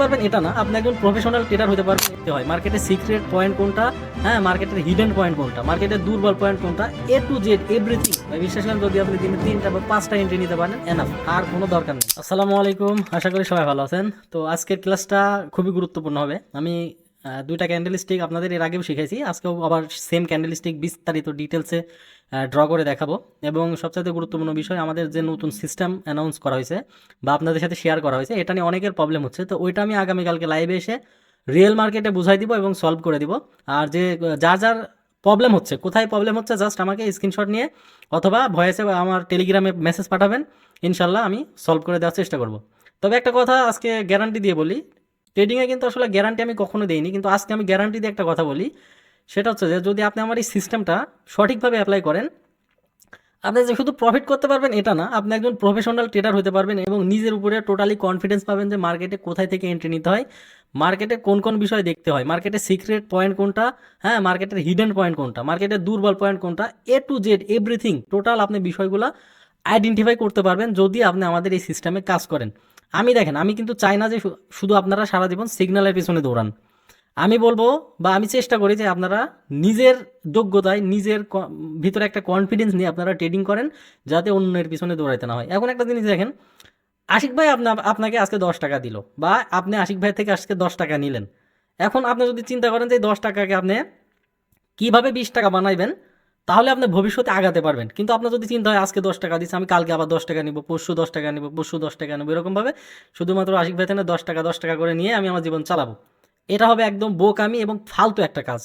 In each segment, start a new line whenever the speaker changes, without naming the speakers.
পারবেন এটা না, আপনি একজন প্রফেশনাল ট্রেডার হতে পারবেন। দেখতে হয় মার্কেটের সিক্রেট পয়েন্ট কোনটা, হ্যাঁ মার্কেটের হিডেন পয়েন্ট কোনটা, মার্কেটের দুর্বল পয়েন্ট কোনটা, এ টু জেড এভরিথিং। বিশেষ করে যদি আপনি দিনে 3টা বা 5টা এন্ট্রি নিতে পারেন এনাফ, আর কোনো দরকার নেই। আসসালামু আলাইকুম, আশা করি সবাই ভালো আছেন। তো আজকের ক্লাসটা খুবই গুরুত্বপূর্ণ হবে। আমি 2টা ক্যান্ডেল স্টিক আপনাদের এর আগেও শিখাইছি, আজকেও আবার সেম ক্যান্ডেল স্টিক বিস্তারিত ডিটেলসে ড্র করে দেখাবো। এবং সবচেয়ে গুরুত্বপূর্ণ বিষয়, আমাদের যে নতুন সিস্টেম অ্যানাউন্স করা হয়েছে বা আপনাদের সাথে শেয়ার করা হয়েছে, এটা নিয়ে অনেকের প্রবলেম হচ্ছে। তো ওইটা আমি আগামীকালকে লাইভে এসে রিয়েল মার্কেটে বুঝাই দিব এবং সলভ করে দিব। আর যে যার যার প্রবলেম হচ্ছে, কোথায় প্রবলেম হচ্ছে, জাস্ট আমাকে স্ক্রিনশট নিয়ে অথবা ভয়েসে আমার টেলিগ্রামে মেসেজ পাঠাবেন, ইনশাল্লাহ আমি সলভ করে দেওয়ার চেষ্টা করব। তবে একটা কথা আজকে গ্যারান্টি দিয়ে বলি, ট্রেডিংয়ে কিন্তু আসলে গ্যারান্টি আমি কখনো দেইনি, কিন্তু আজকে আমি গ্যারান্টি দিয়ে একটা কথা বলি। সেটা হচ্ছে যে যদি আপনি আমার এই সিস্টেমটা সঠিকভাবে অ্যাপ্লাই করেন, আপনি যে শুধু প্রফিট করতে পারবেন এটা না, আপনি একজন প্রফেশনাল ট্রেডার হতে পারবেন এবং নিজের উপরে টোটালি কনফিডেন্স পাবেন যে মার্কেটে কোথায় থেকে এন্ট্রি নিতে হয়, মার্কেটে কোন কোন বিষয় দেখতে হয়, মার্কেটের সিক্রেট পয়েন্ট কোনটা, হ্যাঁ মার্কেটের হিডেন পয়েন্ট কোনটা, মার্কেটের দুর্বল পয়েন্ট কোনটা, এ টু জেড এভরিথিং টোটাল আপনি বিষয়গুলো আইডেন্টিফাই করতে পারবেন যদি আপনি আমাদের এই সিস্টেমে কাজ করেন। আমি দেখেন, আমি কিন্তু চাই না যে শুধু আপনারা সারা জীবন সিগন্যালের পিছনে দৌড়ান। আমি বলবো বা আমি চেষ্টা করি যে আপনারা নিজের যোগ্যতায়, নিজের ভিতরে একটা কনফিডেন্স নিয়ে আপনারা ট্রেডিং করেন, যাতে অন্যের পিছনে দৌড়াইতে না হয়। এখন একটা জিনিস দেখেন, আশিক ভাই আপনাকে আজকে 10 টাকা দিল, বা আপনি আশিক ভাই থেকে আজকে 10 টাকা নিলেন। এখন আপনি যদি চিন্তা করেন যে 10 টাকাকে আপনি কীভাবে 20 টাকা বানাইবেন, তাহলে আপনি ভবিষ্যতে আগাতে পারবেন। কিন্তু আপনার যদি চিন্তা হয় আজকে 10 টাকা দিচ্ছে, আমি কালকে আবার 10 টাকা নিব, পরশু 10 টাকা নিব, পরশু 10 টাকা নেবো, এরকমভাবে শুধুমাত্র আশিক ভাই থেকে 10 টাকা 10 টাকা করে নিয়ে আমি আমার জীবন চালাবো, এটা হবে একদম বোকামি এবং ফালতু একটা কাজ।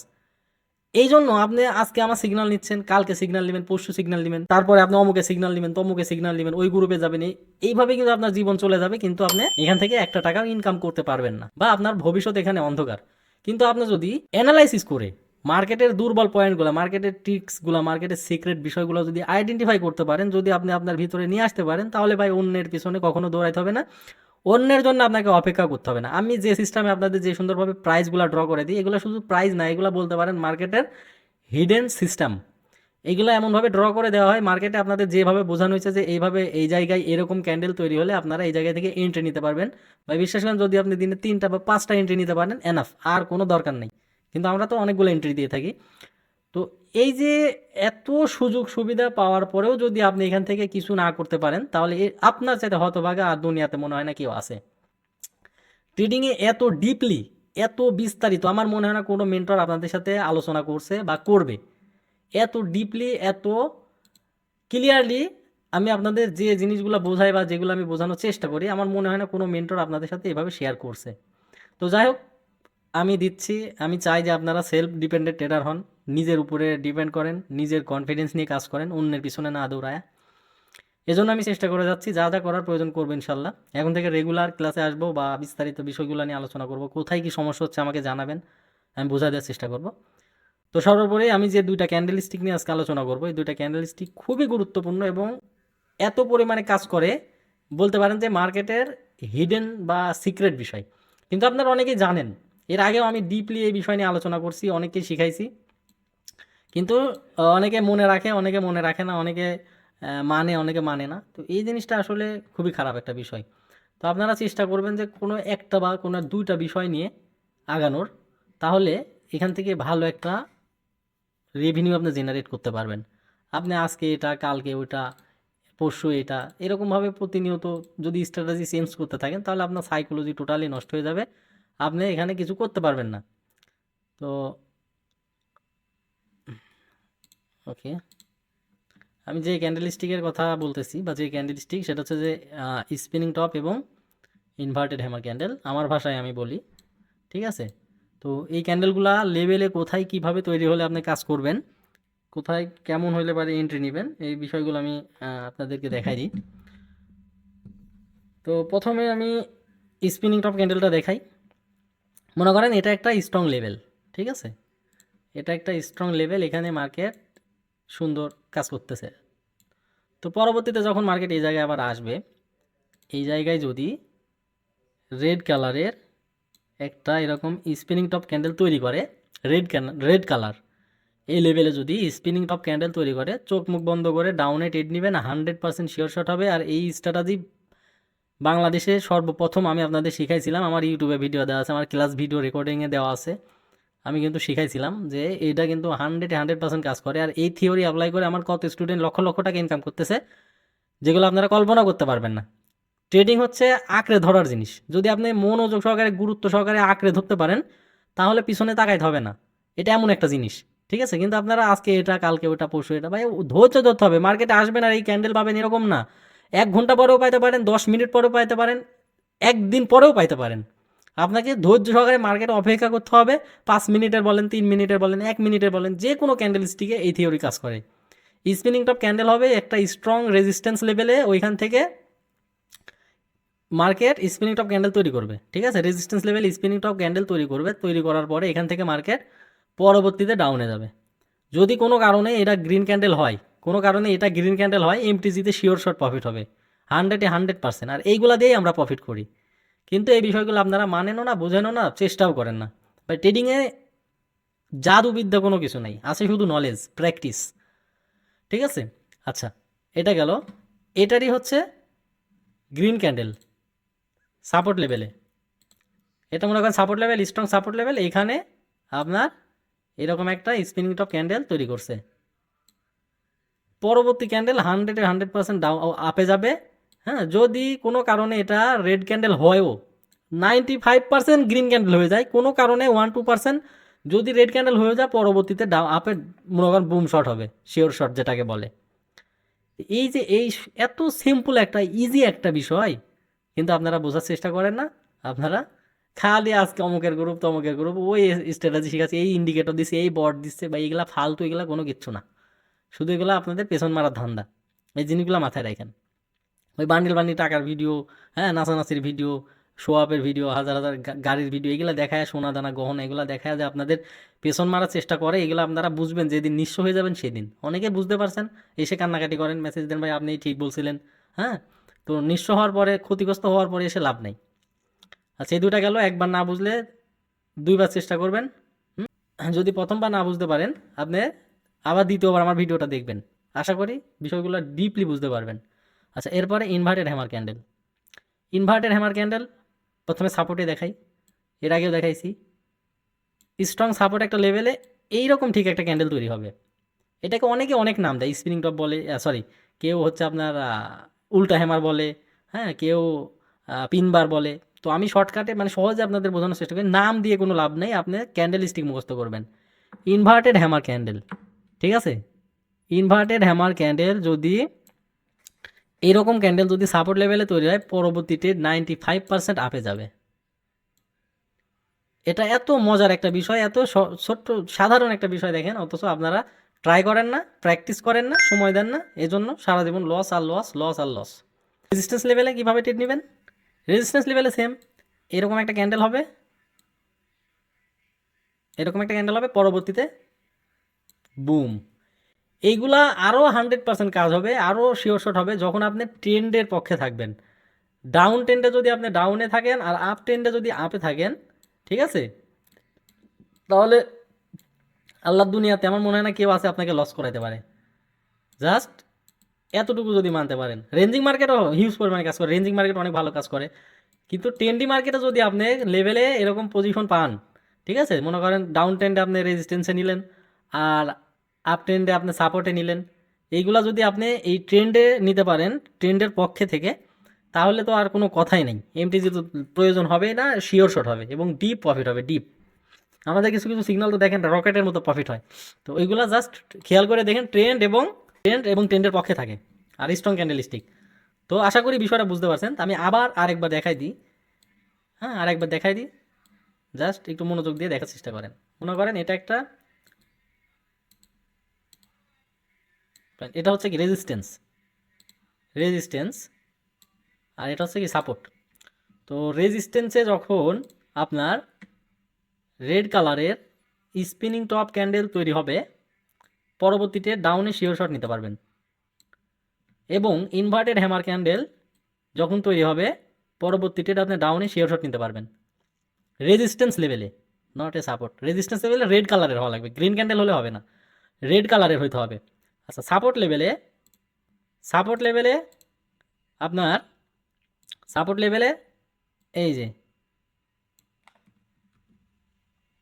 এই জন্য আপনি আজকে আমার সিগন্যাল নিচ্ছেন, কালকে সিগন্যাল নেবেন, পরশু সিগন্যাল নেবেন, তারপরে আপনি অমুকে সিগন্যাল নেবেন, তমুকে সিগন্যাল নেবেন, ওই গ্রুপে যাবেন, এইভাবে কিন্তু আপনার জীবন চলে যাবে, কিন্তু আপনি এখান থেকে একটা টাকাও ইনকাম করতে পারবেন না, বা আপনার ভবিষ্যৎ এখানে অন্ধকার। কিন্তু আপনি যদি অ্যানালাইসিস করে মার্কেটের দুর্বল পয়েন্টগুলো, মার্কেটের ট্রিক্সগুলো, মার্কেটের সিক্রেট বিষয়গুলো যদি আইডেন্টিফাই করতে পারেন, যদি আপনি আপনার ভিতরে নিয়ে আসতে পারেন, তাহলে ভাই অন্যের পিছনে কখনো দৌড়াইতে হবে না, অন্যের জন্য আপনাকে অপেক্ষা করতে হবে না। আমি যে সিস্টেমে আপনাদের যে সুন্দরভাবে প্রাইসগুলো ড্র করে দিই, এগুলো শুধু প্রাইস না, এগুলো বলতে পারেন মার্কেটের হিডেন সিস্টেম। এগুলো এমনভাবে ড্র করে দেওয়া হয় মার্কেটে, আপনাদের যেভাবে বোঝানো হয়েছে যে এইভাবে এই জায়গায় এরকম ক্যান্ডেল তৈরি হলে আপনারা এই জায়গা থেকে এন্ট্রি নিতে পারবেন, বা বিশ্বাস করেন যদি আপনি দিনে 3টা বা 5টা এন্ট্রি নিতে পারেন এনাফ, আর কোনো দরকার নেই। কিন্তু আমরা তো অনেকগুলো এন্ট্রি দিয়ে থাকি। তো এই যে এত সুযোগ সুবিধা পাওয়ার পরেও যদি আপনি এখান থেকে কিছু না করতে পারেন, তাহলে আপনার চাইতে হতভাগা আর দুনিয়াতে মনে হয় না কেউ আছে। ট্রেডিংয়ে এত ডিপলি, এত বিস্তারিত আমার মনে হয় না কোনো মেন্টর আপনাদের সাথে আলোচনা করছে বা করবে। এত ডিপলি, এত ক্লিয়ারলি আমি আপনাদের যে জিনিসগুলো বোঝাই বা যেগুলো আমি বোঝানোর চেষ্টা করি, আমার মনে হয় না কোনো মেন্টর আপনাদের সাথে এভাবে শেয়ার করছে। তো যাই হোক, আমি দিচ্ছি। আমি চাই যে আপনারা সেলফ ডিপেন্ডেন্ট ট্রেডার হন, নিজের উপরে ডিপেন্ড করেন, নিজের কনফিডেন্স নিয়ে কাজ করেন, অন্যের পিছনে না দৌড়ায়। এজন্য আমি চেষ্টা করে যাচ্ছি, যা যা করার প্রয়োজন করবো ইনশাল্লাহ। এখন থেকে রেগুলার ক্লাসে আসবো বা বিস্তারিত বিষয়গুলো নিয়ে আলোচনা করব, কোথায় কি সমস্যা হচ্ছে আমাকে জানাবেন, আমি বোঝা দেওয়ার চেষ্টা করব। তো সর্বোপরি আমি যে 2টা ক্যান্ডেল স্টিক নিয়ে আজকে আলোচনা করবো, এই 2টা ক্যান্ডেল স্টিক খুবই গুরুত্বপূর্ণ এবং এত পরিমাণে কাজ করে, বলতে পারেন যে মার্কেটের হিডেন বা সিক্রেট বিষয়। কিন্তু আপনারা অনেকেই জানেন, এর আগেও আমি ডিপলি এই বিষয় নিয়ে আলোচনা করছি, অনেকেই শিখাইছি, কিন্তু অনেকে মনে রাখে, অনেকে মনে রাখে না, অনেকে মানে, অনেকে মানে না। তো এই জিনিসটা আসলে খুবই খারাপ একটা বিষয়। তো আপনারা চেষ্টা করবেন যে কোনো একটা বা কোনো 2টা বিষয় নিয়ে আগানোর, তাহলে এখান থেকে ভালো একটা রেভিনিউ আপনি জেনারেট করতে পারবেন। আপনি আজকে এটা, কালকে ওইটা, পরশু এটা, এরকমভাবে প্রতিনিয়ত যদি স্ট্র্যাটেজি চেঞ্জ করতে থাকেন, তাহলে আপনার সাইকোলজি টোটালি নষ্ট হয়ে যাবে, আপনি এখানে কিছু করতে পারবেন না। তো ওকে, আমি যে ক্যান্ডেল স্টিকের কথা বলতেছি বা যে ক্যান্ডেল স্টিক, সেটা হচ্ছে যে স্পিনিং টপ এবং ইনভার্টেড হ্যামার ক্যান্ডেল, আমার ভাষায় আমি বলি, ঠিক আছে? তো এই ক্যান্ডেলগুলা লেভেলে কোথায় কিভাবে তৈরি হলে আপনি কাজ করবেন, কোথায় কেমন হইলে পারে এন্ট্রি নেবেন, এই বিষয়গুলো আমি আপনাদেরকে দেখাই দিই। তো প্রথমে আমি স্পিনিং টপ ক্যান্ডেলটা দেখাই। মনে করেন এটা একটা স্ট্রং লেভেল, ঠিক আছে? এটা একটা স্ট্রং লেভেল, এখানে মার্কেট সুন্দর কাজ করতেছে। তো পরবর্তীতে যখন মার্কেট এই জায়গায় আবার আসবে, এই জায়গায় যদি রেড কালারের একটা এরকম স্পিনিং টপ ক্যান্ডেল তৈরি করে, রেড কালার, এই লেভেলে যদি স্পিনিং টপ ক্যান্ডেল তৈরি করে, চোখ মুখ বন্ধ করে ডাউনে ট্রেড নেবেন, 100% শিওর শট হবে। আর এই স্ট্র্যাটেজি বাংলাদেশে সর্বপ্রথম আমি আপনাদের শিখাইছিলাম, আমার ইউটিউবে ভিডিও দেওয়া আছে, আমার ক্লাস ভিডিও রেকর্ডিংয়ে দেওয়া আছে। আমি কিন্তু শিখাইছিলাম যে এটা কিন্তু 100% কাজ করে। আর এই থিওরি অ্যাপ্লাই করে আমার কত স্টুডেন্ট লক্ষ লক্ষ টাকা ইনকাম করতেছে, যেগুলো আপনারা কল্পনা করতে পারবেন না। ট্রেডিং হচ্ছে আঁকড়ে ধরার জিনিস। যদি আপনি মনোযোগ সহকারে, গুরুত্ব সহকারে আঁকড়ে ধরতে পারেন, তাহলে পিছনে তাকাইতে হবে না। এটা এমন একটা জিনিস, ঠিক আছে? কিন্তু আপনারা আজকে এটা, কালকে ওটা, পরশু এটা, ভাই ধৈর্য ধরতে হবে। মার্কেটে আসবেন আর এই ক্যান্ডেল পাবেন এরকম না। 1 ঘন্টা পরেও পাইতে পারেন, 10 মিনিট পরেও পাইতে পারেন, একদিন পরেও পাইতে পারেন। আপনাকে ধৈর্য সহকারে মার্কেটে অপেক্ষা করতে হবে। 5 মিনিটের বলেন, 3 মিনিটের বলেন, 1 মিনিটের বলেন, যে কোনো ক্যান্ডেল স্টিকে এই থিওরি কাজ করে। স্পিনিং টপ ক্যান্ডেল হবে একটা স্ট্রং রেজিস্ট্যান্স লেভেলে, ওইখান থেকে মার্কেট স্পিনিং টপ ক্যান্ডেল তৈরি করবে, ঠিক আছে? Resistance level spinning top candle তৈরি করবে, তৈরি করার পরে এখান থেকে মার্কেট পরবর্তীতে ডাউনে যাবে। যদি কোনো কারণে এটা গ্রিন ক্যান্ডেল হয়, কোনো কারণে এটা গ্রিন ক্যান্ডেল হয়, এমটিজিতে শিওর শর্ট প্রফিট হবে 100%। আর এইগুলা দিয়েই আমরা প্রফিট করি। কিন্তু এই বিষয়গুলো আপনারা মানেনও না, বোঝেনও না, চেষ্টাও করেন না। ভাই ট্রেডিংয়ে জাদুবিদ্যা কোনো কিছু নাই, আছে শুধু নলেজ, প্র্যাকটিস, ঠিক আছে? আচ্ছা, এটা গেল। এটারই হচ্ছে গ্রিন ক্যান্ডেল সাপোর্ট লেভেলে। এটা মনে করেন support level, strong support level. এইখানে আপনার এরকম একটা স্পিনিং টপ ক্যান্ডেল তৈরি করছে। পরবর্তী ক্যান্ডেল 100% ডাউন আপে যাবে। হ্যাঁ, যদি কোনো কারণে এটা রেড ক্যান্ডেল হয়ও, 95% গ্রিন ক্যান্ডেল হয়ে যায়, কোনো কারণে 1-2% যদি রেড ক্যান্ডেল হয়ে যায়, পরবর্তীতে আপে মনে করেন বুম শট হবে, শিওর শট যেটাকে বলে। এই যে এই এত সিম্পল একটা, ইজি একটা বিষয়, কিন্তু আপনারা বোঝার চেষ্টা করেন না। আপনারা খালি আজকে অমুকের গ্রুপ, তমুকের গ্রুপ, ওই স্ট্র্যাটেজি শিখাচ্ছে, এই ইন্ডিকেটর দিচ্ছে, এই বট দিচ্ছে, বা এইগুলা ফালতু, এগুলা কোনো কিচ্ছু না। শুধু এগুলো আপনাদের পেছন মারার ধান্দা। এই জিনিসগুলো মাথায় রাখেন। ওই বান্ডিল বান্ডিল টাকার ভিডিও, হ্যাঁ, নাচানাচির ভিডিও, শো আপের ভিডিও, হাজার হাজার গাড়ির ভিডিও, এগুলো দেখায়, সোনা দানা গহনা, এগুলো দেখায় যে আপনাদের পেছন মারার চেষ্টা করে। এগুলো আপনারা বুঝবেন যেদিন নিঃস্ব হয়ে যাবেন সেদিন। অনেকে বুঝতে পারছেন, এসে কান্নাকাটি করেন, মেসেজ দেন, ভাই আপনি ঠিক বলছিলেন। হ্যাঁ, তো নিঃস্ব হওয়ার পরে, ক্ষতিগ্রস্ত হওয়ার পরে এসে লাভ নেই। আচ্ছা, এই দুইটা গেল। একবার না বুঝলে 2বার চেষ্টা করবেন। যদি প্রথমবার না বুঝতে পারেন, আপনি আবার দ্বিতীয়বার আমার ভিডিওটা দেখবেন। আশা করি বিষয়গুলো ডিপলি বুঝতে পারবেন। আচ্ছা, এরপরে inverted hammer candle. Inverted hammer candle প্রথমে সাপোর্টে দেখাই, এর আগেও দেখাইছি। স্ট্রং সাপোর্ট একটা লেভেলে এইরকম ঠিক একটা ক্যান্ডেল তৈরি হবে। এটাকে অনেকে অনেক নাম দেয়, স্পিনিং টপ বলে, সরি, কেউ হচ্ছে আপনার উল্টা হ্যামার বলে, হ্যাঁ, কেউ পিনবার বলে। তো আমি শর্টকাটে মানে সহজে আপনাদের বোঝানোর চেষ্টা করি, নাম দিয়ে কোনো লাভ নেই, আপনি ক্যান্ডেল স্টিক মুখস্থ করবেন। ইনভার্টেড হ্যামার ক্যান্ডেল, ঠিক আছে? ইনভার্টেড হ্যামার ক্যান্ডেল যদি এরকম ক্যান্ডেল যদি সাপোর্ট লেভেলে তৈরি হয়, পরবর্তীতে 95% আপে যাবে। এটা এত মজার একটা বিষয়, এত ছোট্ট সাধারণ একটা বিষয় দেখেন, অথচ আপনারা ট্রাই করেন না, প্র্যাকটিস করেন না, সময় দেন না, এজন্য সারা জীবন লস আর লস, লস আর লস। রেজিস্ট্যান্স লেভেলে কীভাবে ট্রেড নেবেন? রেজিস্ট্যান্স লেভেলে সেম, এরকম একটা ক্যান্ডেল হবে, এরকম একটা ক্যান্ডেল হবে, পরবর্তীতে বুম। এইগুলা আরও 100% কাজ হবে, আরও শিওর শট হবে যখন আপনি ট্রেন্ডের পক্ষে থাকবেন। ডাউন ট্রেন্ডে যদি আপনি ডাউনে থাকেন, আর আপ ট্রেন্ডে যদি আপে থাকেন, ঠিক আছে, তাহলে আল্লাহর দুনিয়াতে আমার মনে হয় না কেউ আছে আপনাকে লস করাইতে পারে। জাস্ট এতটুকু যদি মানতে পারেন। রেঞ্জিং মার্কেটও হিউজ পরিমাণে কাজ করে, রেঞ্জিং মার্কেট অনেক ভালো কাজ করে, কিন্তু ট্রেন্ডি মার্কেটে যদি আপনি লেভেলে এরকম পজিশন পান, ঠিক আছে, মনে করেন ডাউন ট্রেন্ডে আপনি রেজিস্ট্যান্সে নিলেন, আর আপ ট্রেন্ডে আপনি সাপোর্টে নিলেন, এইগুলা যদি আপনি এই ট্রেন্ডে নিতে পারেন, ট্রেন্ডের পক্ষে থেকে, তাহলে তো আর কোনো কথাই নেই। এমটিজি তো প্রয়োজন হবে না, শিওর শট হবে এবং ডিপ প্রফিট হবে, ডিপ। আমাদের কিছু কিছু সিগন্যাল তো দেখেন রকেটের মতো প্রফিট হয়। তো ওইগুলা জাস্ট খেয়াল করে দেখেন, ট্রেন্ড এবং ট্রেন্ডের পক্ষে থাকে, আর স্ট্রং ক্যান্ডেল স্টিক। তো আশা করি বিষয়টা বুঝতে পারছেন। আমি আবার আরেকবার দেখাই দিই, হ্যাঁ, আরেকবার দেখাই দিই, জাস্ট একটু মনোযোগ দিয়ে দেখার চেষ্টা করেন। মনে করেন এটা একটা, এটা হচ্ছে কি রেজিস্ট্যান্স, আর এটা হচ্ছে কি সাপোর্ট। তো রেজিস্ট্যান্সে যখন আপনার রেড কালারের স্পিনিং টপ ক্যান্ডেল তৈরি হবে, পরবর্তীতে ডাউনে শিওর শট নিতে পারবেন। এবং ইনভার্টেড হ্যামার ক্যান্ডেল যখন তৈরি হবে, পরবর্তীতে আপনি ডাউনে শিওর শট নিতে পারবেন। রেজিস্ট্যান্স লেভেলে, নট এ সাপোর্ট। রেজিস্ট্যান্স লেভেলে রেড কালারের হওয়া লাগবে, গ্রিন ক্যান্ডেল হলে হবে না, রেড কালারের হইতে হবে। আচ্ছা, সাপোর্ট লেভেলে আপনার সাপোর্ট লেভেলে এই যে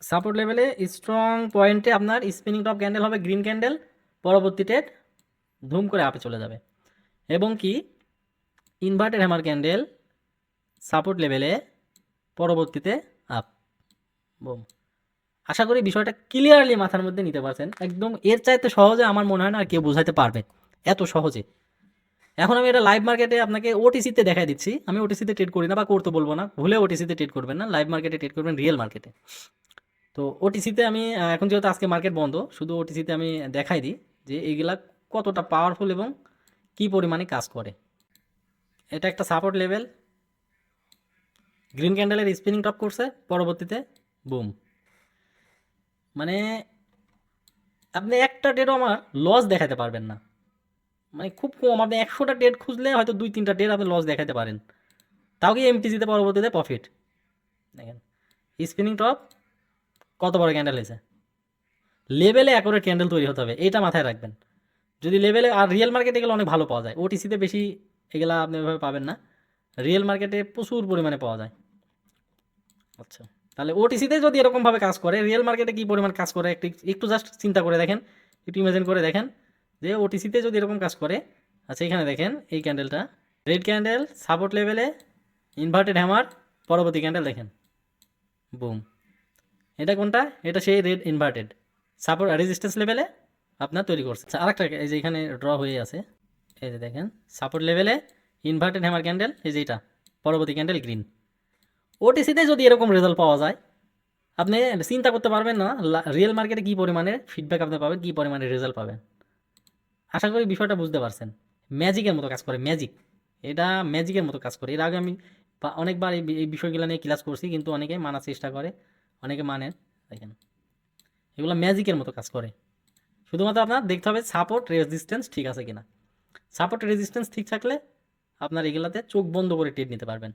সাপোর্ট লেভেলে স্ট্রং পয়েন্টে আপনার স্পিনিং টপ ক্যান্ডেল হবে গ্রিন ক্যান্ডেল, পরবর্তী ট্রেড ধুম করে আপে চলে যাবে। এবং কি ইনভার্টেড হ্যামার ক্যান্ডেল সাপোর্ট লেভেলে পরবর্তীতে আপ, বুম। আশা করি বিষয়টা ক্লিয়ারলি মাথার মধ্যে নিতে পারছেন। একদম এর চাইতে সহজে আমার মনে হয় না আর কেউ বোঝাতে পারবে, এত সহজে। এখন আমি এটা লাইভ মার্কেটে আপনাকে ওটিসিতে দেখাই দিচ্ছি। আমি ওটিসিতে ট্রেড করি না বা করতে বলবো না, ভুলে ওটিসিতে ট্রেড করবেন না, লাইভ মার্কেটে ট্রেড করবেন, রিয়েল মার্কেটে। তো ওটিসিতে আমি এখন যেহেতু আজকে মার্কেট বন্ধ, শুধু ওটিসিতে আমি দেখাই দিই যে এইগুলা কতটা পাওয়ারফুল এবং কি পরিমাণে কাজ করে। এটা একটা সাপোর্ট লেভেল, গ্রিন ক্যান্ডেলের স্পিনিং টপ করছে, পরবর্তীতে বুম। মানে আপনি একটা ট্রেডও আমার লস দেখাতে পারবেন না, মানে খুব কম। আপনি 100টা ট্রেড খুঁজলে হয়তো 2-3টা ট্রেড আপনি লস দেখাতে পারেন, তাও কি এমটিসিতে পরবর্তীতে প্রফিট। দেখেন স্পিনিং টপ কত বড় ক্যান্ডেল হয়েছে, লেভেলে অ্যাকুরেট ক্যান্ডেল তৈরি হতে হবে, এটা মাথায় রাখবেন। যদি লেভেলে, আর রিয়েল মার্কেটে এগুলো অনেক ভালো পাওয়া যায়, ওটিসিতে বেশি এগুলা আপনি এভাবে পাবেন না, রিয়েল মার্কেটে প্রচুর পরিমাণে পাওয়া যায়। আচ্ছা, তাহলে ওটিসিতে যদি এরকমভাবে কাজ করে, রিয়েল মার্কেটে কী পরিমাণ কাজ করে একটু একটু জাস্ট চিন্তা করে দেখেন, একটু ইমাজিন করে দেখেন যে ওটিসিতে যদি এরকম কাজ করে। আচ্ছা, এখানে দেখেন এই ক্যান্ডেলটা রেড ক্যান্ডেল, সাপোর্ট লেভেলে ইনভার্টেড হ্যামার, পরবর্তী ক্যান্ডেল দেখেন বুম। এটা কোনটা? এটা সেই রেড ইনভার্টেড সাপোর্ট রেজিস্ট্যান্স লেভেলে আপনার তৈরি করছে। আচ্ছা, আরেকটা এই যে এখানে ড্র হয়ে আছে, এই যে দেখেন সাপোর্ট লেভেলে ইনভার্টেড হ্যামার ক্যান্ডেল, এই যে এটা পরবর্তী ক্যান্ডেল গ্রিন। ওটিসিতে যদি এরকম রেজাল্ট পাওয়া যায়, আপনি চিন্তা করতে পারবেন না রিয়েল মার্কেটে কী পরিমাণে ফিডব্যাক আপনি পাবেন, কী পরিমাণে রেজাল্ট পাবেন। আশা করি বিষয়টা বুঝতে পারছেন। ম্যাজিকের মতো কাজ করে, ম্যাজিক। এটা ম্যাজিকের মতো কাজ করে। এর আগে আমি অনেকবার এই বিষয়গুলো নিয়ে ক্লাস করছি, কিন্তু অনেকে মানার চেষ্টা করে, অনেকে মানে। দেখেন এগুলো ম্যাজিকের মতো কাজ করে। শুধুমাত্র আপনার দেখতে হবে সাপোর্ট রেজিস্ট্যান্স ঠিক আছে কিনা। সাপোর্ট রেজিস্ট্যান্স ঠিক থাকলে আপনার এগুলাতে চোখ বন্ধ করে ট্রেড নিতে পারবেন।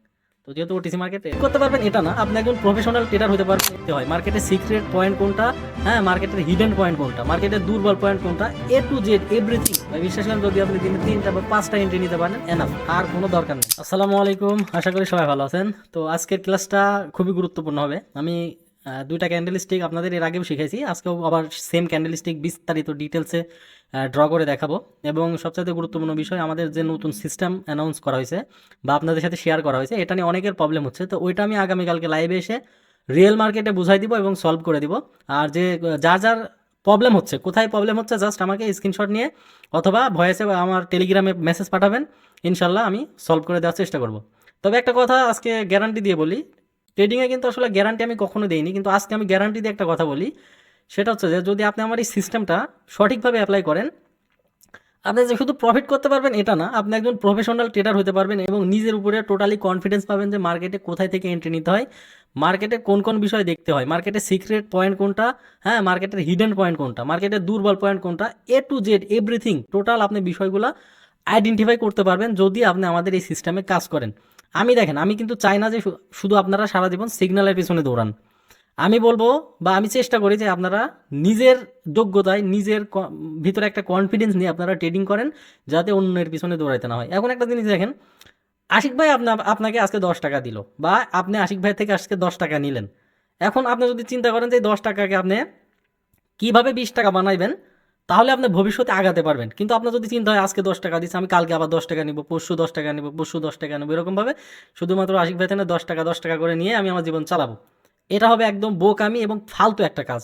তো যেহেতু ওটিসি মার্কেটে করতে পারবেন এটা না, আপনি একজন প্রফেশনাল ট্রেডার হতে পারবেন। দেখতে হয় মার্কেটের সিক্রেট পয়েন্ট কোনটা, হ্যাঁ মার্কেটের হিডেন পয়েন্ট কোনটা, মার্কেটের দুর্বল পয়েন্ট কোনটা, এ টু জেড এভরিথিং। বিশ্বাস করেন যদি আপনি দিনে 3টা বা 5টা এন্ট্রি নিতে পারেন এনাফ, আর কোনো দরকার নেই। আসসালামু আলাইকুম, আশা করি সবাই ভালো আছেন। তো আজকের ক্লাসটা খুবই গুরুত্বপূর্ণ হবে। আমি 2টা ক্যান্ডেল স্টিক আপনাদের এর আগেও শিখেছি, আজকেও আবার সেম ক্যান্ডেল স্টিক বিস্তারিত ডিটেলসে ড্র করে দেখাবো। এবং সবচেয়ে গুরুত্বপূর্ণ বিষয়, আমাদের যে নতুন সিস্টেম অ্যানাউন্স করা হয়েছে বা আপনাদের সাথে শেয়ার করা হয়েছে, এটা নিয়ে অনেকের প্রবলেম হচ্ছে। তো ওইটা আমি আগামীকালকে লাইভে এসে রিয়েল মার্কেটে বুঝাই দিব এবং সলভ করে দিব। আর যে যার যার প্রবলেম হচ্ছে, কোথায় প্রবলেম হচ্ছে, জাস্ট আমাকে স্ক্রিনশট নিয়ে অথবা ভয়েসে বা আমার টেলিগ্রামে মেসেজ পাঠাবেন, ইনশাল্লাহ আমি সলভ করে দেওয়ার চেষ্টা করব। তবে একটা কথা আজকে গ্যারান্টি দিয়ে বলি, ট্রেডিংয়ে কিন্তু আসলে গ্যারান্টি আমি কখনো দিইনি, কিন্তু আজকে আমি গ্যারান্টি দিয়ে একটা কথা বলি। সেটা হচ্ছে যে যদি আপনি আমার এই সিস্টেমটা সঠিকভাবে অ্যাপ্লাই করেন, আপনি যে শুধু প্রফিট করতে পারবেন এটা না, আপনি একজন প্রফেশনাল ট্রেডার হতে পারবেন এবং নিজের উপরে টোটালি কনফিডেন্স পাবেন যে মার্কেটে কোথায় থেকে এন্ট্রি নিতে হয়, মার্কেটে কোন কোন বিষয় দেখতে হয়, মার্কেটের সিক্রেট পয়েন্ট কোনটা, হ্যাঁ মার্কেটের হিডেন পয়েন্ট কোনটা, মার্কেটের দুর্বল পয়েন্ট কোনটা, এ টু জেড এভরিথিং টোটাল আপনি বিষয়গুলো আইডেন্টিফাই করতে পারবেন যদি আপনি আমাদের এই সিস্টেমে কাজ করেন। আমি দেখেন, আমি কিন্তু চাই না যে শুধু আপনারা সারা জীবন সিগন্যালের পিছনে দৌড়ান। আমি বলবো বা আমি চেষ্টা করি যে আপনারা নিজের যোগ্যতায়, নিজের ভিতরে একটা কনফিডেন্স নিয়ে আপনারা ট্রেডিং করেন, যাতে অন্যের পিছনে দৌড়াইতে না হয়। এখন একটা জিনিস দেখেন, আশিক ভাই আপনাকে আজকে 10 টাকা দিল, বা আপনি আশিক ভাই থেকে আজকে 10 টাকা নিলেন। এখন আপনি যদি চিন্তা করেন যে 10 টাকাকে আপনি কীভাবে 20 টাকা বানাইবেন, তাহলে আপনি ভবিষ্যতে আগাতে পারবেন। কিন্তু আপনার যদি চিন্তা হয় আজকে 10 টাকা দিচ্ছে, আমি কালকে আবার 10 টাকা নিব, পরশু 10 টাকা নিব, পরশু 10 টাকা নেবো, এরকমভাবে শুধুমাত্র আশিক ভাই থেকে 10 টাকা করে নিয়ে আমি আমার জীবন চালাবো, এটা হবে একদম বোকামি এবং ফালতু একটা কাজ।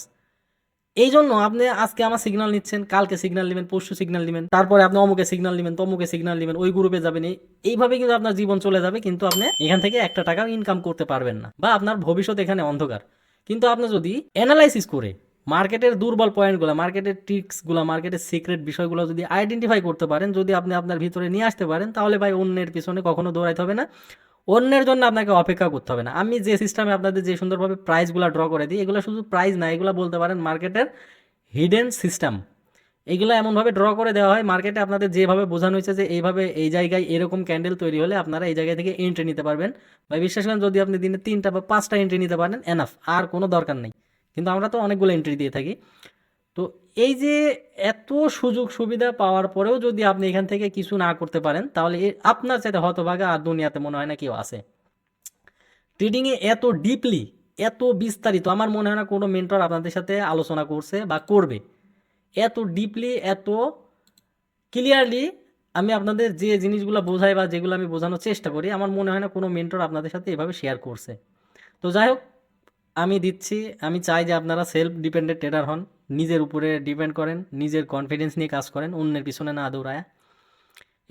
এই জন্য আপনি আজকে আমার সিগন্যাল নিচ্ছেন, কালকে সিগন্যাল নেবেন, পরশু সিগন্যাল নেবেন, তারপরে আপনি অমুকে সিগন্যাল নেবেন, তমুকে সিগন্যাল নেবেন, ওই গ্রুপে যাবেন, এইভাবে কিন্তু আপনার জীবন চলে যাবে, কিন্তু আপনি এখান থেকে একটা টাকা ইনকাম করতে পারবেন না, বা আপনার ভবিষ্যৎ এখানে অন্ধকার। কিন্তু আপনি যদি অ্যানালাইসিস করে মার্কেটের দুর্বল পয়েন্টগুলো, মার্কেটের ট্রিক্সগুলো, মার্কেটের সিক্রেট বিষয়গুলো যদি আইডেন্টিফাই করতে পারেন, যদি আপনি আপনার ভিতরে নিয়ে আসতে পারেন, তাহলে ভাই অন্যের পিছনে কখনো দৌড়াইতে হবে না, অন্যের জন্য আপনাকে অপেক্ষা করতে হবে না। আমি যে সিস্টেমে আপনাদের যে সুন্দরভাবে প্রাইসগুলো ড্র করে দিই, এগুলো শুধু প্রাইস না, এগুলো বলতে পারেন মার্কেটের হিডেন সিস্টেম। এগুলো এমনভাবে ড্র করে দেওয়া হয়, মার্কেটে আপনাদের যেভাবে বোঝানো হয়েছে যে এইভাবে এই জায়গায় এরকম ক্যান্ডেল তৈরি হলে আপনারা এই জায়গা থেকে এন্ট্রি নিতে পারবেন, বা বিশ্বাস করেন যদি আপনি দিনে 3টা বা 5টা এন্ট্রি নিতে পারেন এনাফ, আর কোনো দরকার নেই। কিন্তু আমরা তো অনেকগুলো এন্ট্রি দিয়ে থাকি। তো এই যে এত সুযোগ সুবিধা পাওয়ার পরেও যদি আপনি এখান থেকে কিছু না করতে পারেন, তাহলে আপনার চাইতে হতভাগা আর দুনিয়াতে মনে হয় না কেউ আছে। ট্রেডিংয়ে এত ডিপলি, এত বিস্তারিত আমার মনে হয় না কোনো মেন্টর আপনাদের সাথে আলোচনা করছে বা করবে। এত ডিপলি, এত ক্লিয়ারলি আমি আপনাদের যে জিনিসগুলো বোঝাই বা যেগুলো আমি বোঝানোর চেষ্টা করি, আমার মনে হয় না কোনো মেন্টর আপনাদের সাথে এভাবে শেয়ার করছে। তো যাই হোক, আমি দিচ্ছি, আমি চাই যে আপনারা সেলফ ডিপেন্ডেন্ট ট্রেডার হন, নিজের উপরে ডিপেন্ড করেন, নিজের কনফিডেন্স নিয়ে কাজ করেন, অন্যের পিছনে না দৌড়ায়।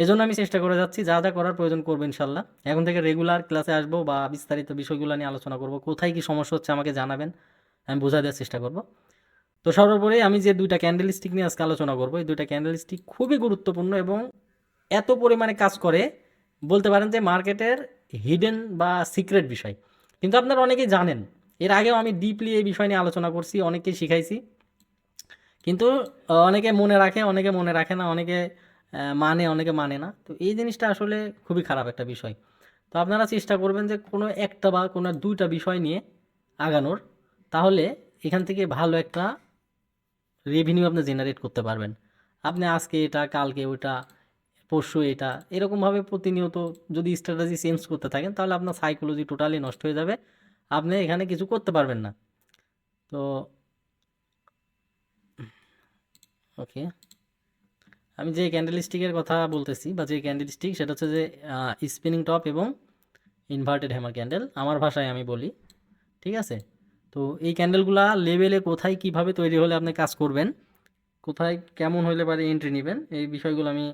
এজন্য আমি চেষ্টা করে যাচ্ছি, যা যা করার প্রয়োজন করবো ইনশাল্লাহ। এখন থেকে রেগুলার ক্লাসে আসবো বা বিস্তারিত বিষয়গুলো নিয়ে আলোচনা করব, কোথায় কি সমস্যা হচ্ছে আমাকে জানাবেন, আমি বোঝা দেওয়ার চেষ্টা করব। তো সর্বোপরি আমি যে দুইটা ক্যান্ডেল স্টিক নিয়ে আজকে আলোচনা করবো, এই দুইটা ক্যান্ডেল স্টিক খুবই গুরুত্বপূর্ণ এবং এত পরিমাণে কাজ করে, বলতে পারেন যে মার্কেটের হিডেন বা সিক্রেট বিষয়। কিন্তু আপনারা অনেকেই জানেন, এর আগেও আমি ডিপলি এই বিষয় নিয়ে আলোচনা করছি, অনেককে শিখাইছি, কিন্তু অনেকে মনে রাখে, অনেকে মনে রাখে না, অনেকে মানে, অনেকে মানে না। তো এই জিনিসটা আসলে খুবই খারাপ একটা বিষয়। তো আপনারা চেষ্টা করবেন যে কোনো একটা বা কোনো দুইটা বিষয় নিয়ে আগানোর, তাহলে এখান থেকে ভালো একটা রেভিনিউ আপনি জেনারেট করতে পারবেন। আপনি আজকে এটা, কালকে ওটা, পরশু এটা, এরকমভাবে প্রতিনিয়ত যদি স্ট্র্যাটেজি চেঞ্জ করতে থাকেন, তাহলে আপনার সাইকোলজি টোটালি নষ্ট হয়ে যাবে, আপনি এখানে কিছু করতে পারবেন না। তো ওকে, আমি যে ক্যান্ডেল স্টিকের কথা বলতেছি বা যে ক্যান্ডেল স্টিক, সেটা হচ্ছে যে স্পিনিং টপ এবং ইনভার্টেড হ্যামার ক্যান্ডেল, আমার ভাষায় আমি বলি, ঠিক আছে? তো এই ক্যান্ডেলগুলা লেভেলে কোথায় কিভাবে তৈরি হলে আপনি কাজ করবেন, কোথায় কেমন হইলে পারে এন্ট্রি নেবেন, এই বিষয়গুলো আমি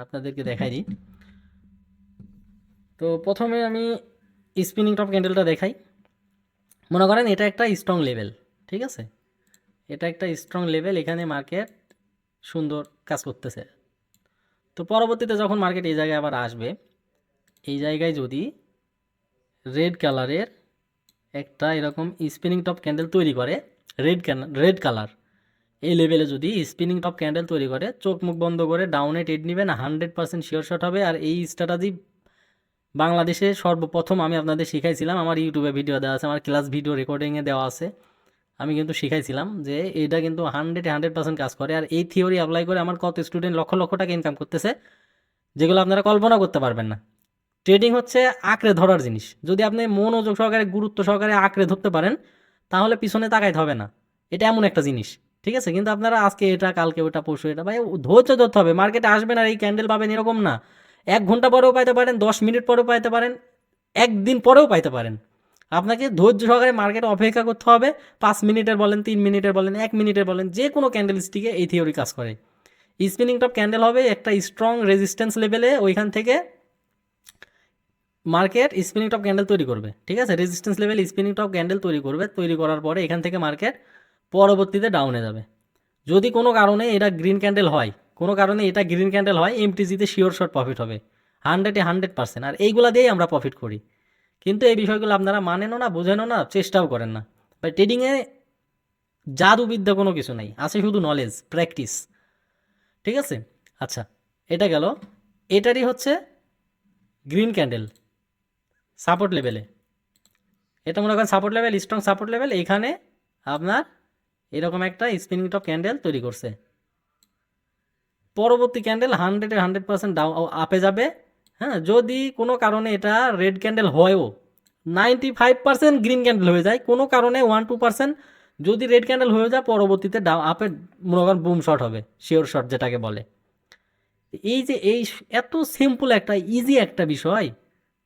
আপনাদেরকে দেখাই দিই। তো প্রথমে আমি স্পিনিং টপ ক্যান্ডেলটা দেখাই। মনে করেন এটা একটা স্ট্রং লেভেল, ঠিক আছে? এটা একটা স্ট্রং লেভেল, এখানে মার্কেট সুন্দর কাজ করতেছে। তো পরবর্তীতে যখন মার্কেট এই জায়গায় আবার আসবে, এই জায়গায় যদি রেড কালারের একটা এরকম স্পিনিং টপ ক্যান্ডেল তৈরি করে, রেড কালার, এই লেভেলে যদি স্পিনিং টপ ক্যান্ডেল তৈরি করে, চোখ মুখ বন্ধ করে ডাউনে ট্রেড নেবেন, 100% শিওর শট হবে। আর এই স্ট্র্যাটেজি বাংলাদেশে সর্বপ্রথম আমি আপনাদের শিখাইছিলাম, আমার ইউটিউবে ভিডিও দেওয়া আছে, আমার ক্লাস ভিডিও রেকর্ডিংয়ে দেওয়া আছে, আমি কিন্তু শিখাইছিলাম যে এটা কিন্তু 100% কাজ করে। আর এই থিওরি অ্যাপ্লাই করে আমার কত স্টুডেন্ট লক্ষ লক্ষ টাকা ইনকাম করতেছে, যেগুলো আপনারা কল্পনা করতে পারবেন না। ট্রেডিং হচ্ছে আঁকড়ে ধরার জিনিস। যদি আপনি মনোযোগ সহকারে, গুরুত্ব সহকারে আঁকড়ে ধরতে পারেন, তাহলে পিছনে তাকাইতে হবে না। এটা এমন একটা জিনিস, ঠিক আছে? কিন্তু আপনারা আজকে এটা, কালকে ওটা, পরশু এটা, ভাই ধৈর্য ধরতে হবে। মার্কেটে আসবেন আর এই ক্যান্ডেল পাবেন এরকম না। 1 ঘন্টা পরেও পাইতে পারেন, 10 মিনিট পরেও পাইতে পারেন, একদিন পরেও পাইতে পারেন। আপনাকে ধৈর্য সহকারে মার্কেটে অপেক্ষা করতে হবে। 5 মিনিটের বলেন, 3 মিনিটের বলেন, 1 মিনিটের বলেন, যে কোনো ক্যান্ডেল স্টিকে এই থিওরি কাজ করে। স্পিনিং টপ ক্যান্ডেল হবে একটা স্ট্রং রেজিস্ট্যান্স লেভেলে, ওইখান থেকে মার্কেট স্পিনিং টপ ক্যান্ডেল তৈরি করবে, ঠিক আছে? Resistance level spinning top candle তৈরি করবে, তৈরি করার পরে এখান থেকে মার্কেট পরবর্তীতে ডাউনে যাবে। যদি কোনো কারণে এটা গ্রিন ক্যান্ডেল হয়, কোনো কারণে এটা গ্রিন ক্যান্ডেল হয়, এমটিজিতে শিওর শট প্রফিট হবে 100%। আর এইগুলা দিয়েই আমরা প্রফিট করি। কিন্তু এই বিষয়গুলো আপনারা মানেনও না, বোঝেনও না, চেষ্টাও করেন না। বাট ট্রেডিংয়ে জাদুবিদ্যা কোনো কিছু নাই, আছে শুধু নলেজ, প্র্যাকটিস, ঠিক আছে? আচ্ছা, এটা গেল, এটারই হচ্ছে গ্রিন ক্যান্ডেল সাপোর্ট লেভেলে। এটা মনে করেন support level, strong support level, এখানে আপনার এরকম একটা স্পিনিং টপ ক্যান্ডেল তৈরি করছে। পরবর্তী ক্যান্ডেল 100% ডাউন আপে যাবে। হ্যাঁ, যদি কোনো কারণে এটা রেড ক্যান্ডেল হয়ও, 95% গ্রিন ক্যান্ডেল হয়ে যায়, কোনো কারণে 1-2% যদি রেড ক্যান্ডেল হয়ে যায়, পরবর্তীতে আপে মনে করেন বুম শট হবে, শিওর শট যেটাকে বলে। এই যে এই এত সিম্পল একটা, ইজি একটা বিষয়,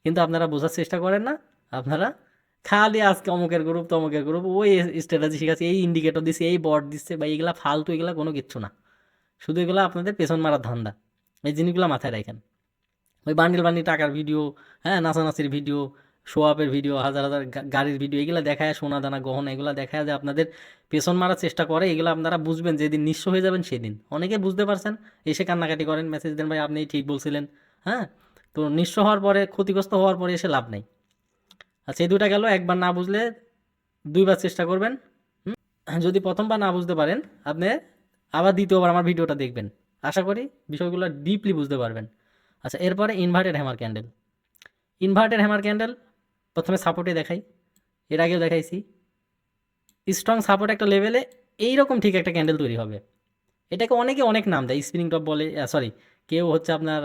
কিন্তু আপনারা বোঝার চেষ্টা করেন না। আপনারা খালি আজকে অমুকের গ্রুপ, তমুকের গ্রুপ, ওই স্ট্র্যাটেজি শিখাচ্ছে, এই ইন্ডিকেটর দিচ্ছে, এই বট দিচ্ছে, বা এইগুলা ফালতু, এগুলা কোনো কিচ্ছু না। শুধু এগুলো আপনাদের পেছন মারার ধান্দা। এই জিনিসগুলো মাথায় রাখেন। ওই বান্ডিল বান্ডিল টাকার ভিডিও, হ্যাঁ, নাচানাচির ভিডিও, শো আপের ভিডিও, হাজার হাজার গাড়ির ভিডিও, এগুলো দেখায়, সোনা দানা গহনা এগুলো দেখায় যে আপনাদের পেছন মারার চেষ্টা করে। এগুলো আপনারা বুঝবেন যেদিন নিঃস্ব হয়ে যাবেন সেদিন। অনেকে বুঝতে পারছেন, এসে কান্নাকাটি করেন, মেসেজ দেন, ভাই আপনি ঠিক বলছিলেন। হ্যাঁ, তো নিঃস্ব হওয়ার পরে, ক্ষতিগ্রস্ত হওয়ার পরে এসে লাভ নেই। আচ্ছা, এই দুটা গেল। একবার না বুঝলে 2বার চেষ্টা করবেন। যদি প্রথমবার না বুঝতে পারেন, আপনি আবার দ্বিতীয়বার আমার ভিডিওটা দেখবেন, আশা করি বিষয়গুলো ডিপলি বুঝতে পারবেন। আচ্ছা, এরপরে inverted hammer candle. Inverted hammer candle প্রথমে সাপোর্টে দেখাই, এর আগেও দেখাইছি। স্ট্রং সাপোর্ট একটা লেভেলে এইরকম ঠিক একটা ক্যান্ডেল তৈরি হবে। এটাকে অনেকে অনেক নাম দেয়, স্পিনিং টপ বলে, সরি, কেউ হচ্ছে আপনার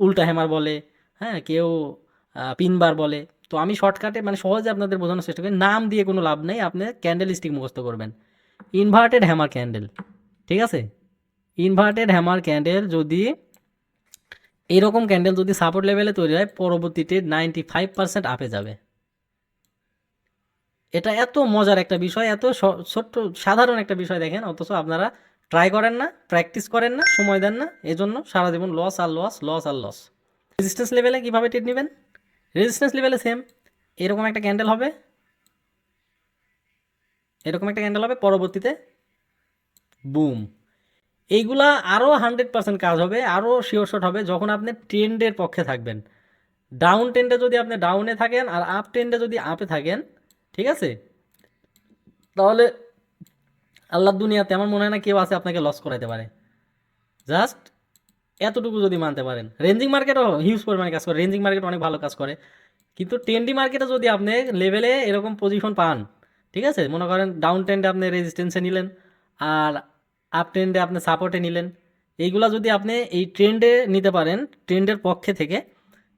উল্টা হ্যামার বলে, হ্যাঁ, কেউ পিনবার বলে। তো আমি শর্টকাটে মানে সহজে আপনাদের বোঝানোর চেষ্টা করি, নাম দিয়ে কোনো লাভ নেই, আপনি ক্যান্ডেল স্টিক মুখস্থ করবেন। ইনভার্টেড হ্যামার ক্যান্ডেল, ঠিক আছে? ইনভার্টেড হ্যামার ক্যান্ডেল যদি এরকম ক্যান্ডেল যদি সাপোর্ট লেভেলে তৈরি হয়, পরবর্তীতে 95% আপে যাবে। এটা এত মজার একটা বিষয়, এত ছোট্ট সাধারণ একটা বিষয় দেখেন, অথচ আপনারা ট্রাই করেন না, প্র্যাকটিস করেন না, সময় দেন না, এজন্য সারা জীবন লস আর লস, লস আর লস। রেজিস্ট্যান্স লেভেলে কীভাবে ট্রেড নেবেন? রেজিস্ট্যান্স লেভেলে সেম, এরকম একটা ক্যান্ডেল হবে, এরকম একটা ক্যান্ডেল হবে, পরবর্তীতে বুম। এইগুলা আরও 100% কাজ হবে, আরও শিওর শট হবে যখন আপনি ট্রেন্ডের পক্ষে থাকবেন। ডাউন ট্রেন্ডে যদি আপনি ডাউনে থাকেন আর আপ ট্রেন্ডে যদি আপে থাকেন, ঠিক আছে, তাহলে আল্লাহর দুনিয়াতে আমার মনে হয় না কেউ আছে আপনাকে লস করাইতে পারে। জাস্ট এতটুকু যদি মানতে পারেন। রেঞ্জিং মার্কেটও হিউজ পরিমাণে কাজ করে, রেঞ্জিং মার্কেট অনেক ভালো কাজ করে, কিন্তু ট্রেন্ডি মার্কেটে যদি আপনি লেভেলে এরকম পজিশন পান, ঠিক আছে, মনে করেন ডাউন ট্রেন্ডে আপনি রেজিস্ট্যান্সে নিলেন আর আপ ট্রেন্ডে আপনি সাপোর্টে নিলেন, এইগুলা যদি আপনি এই ট্রেন্ডে নিতে পারেন ট্রেন্ডের পক্ষে থেকে,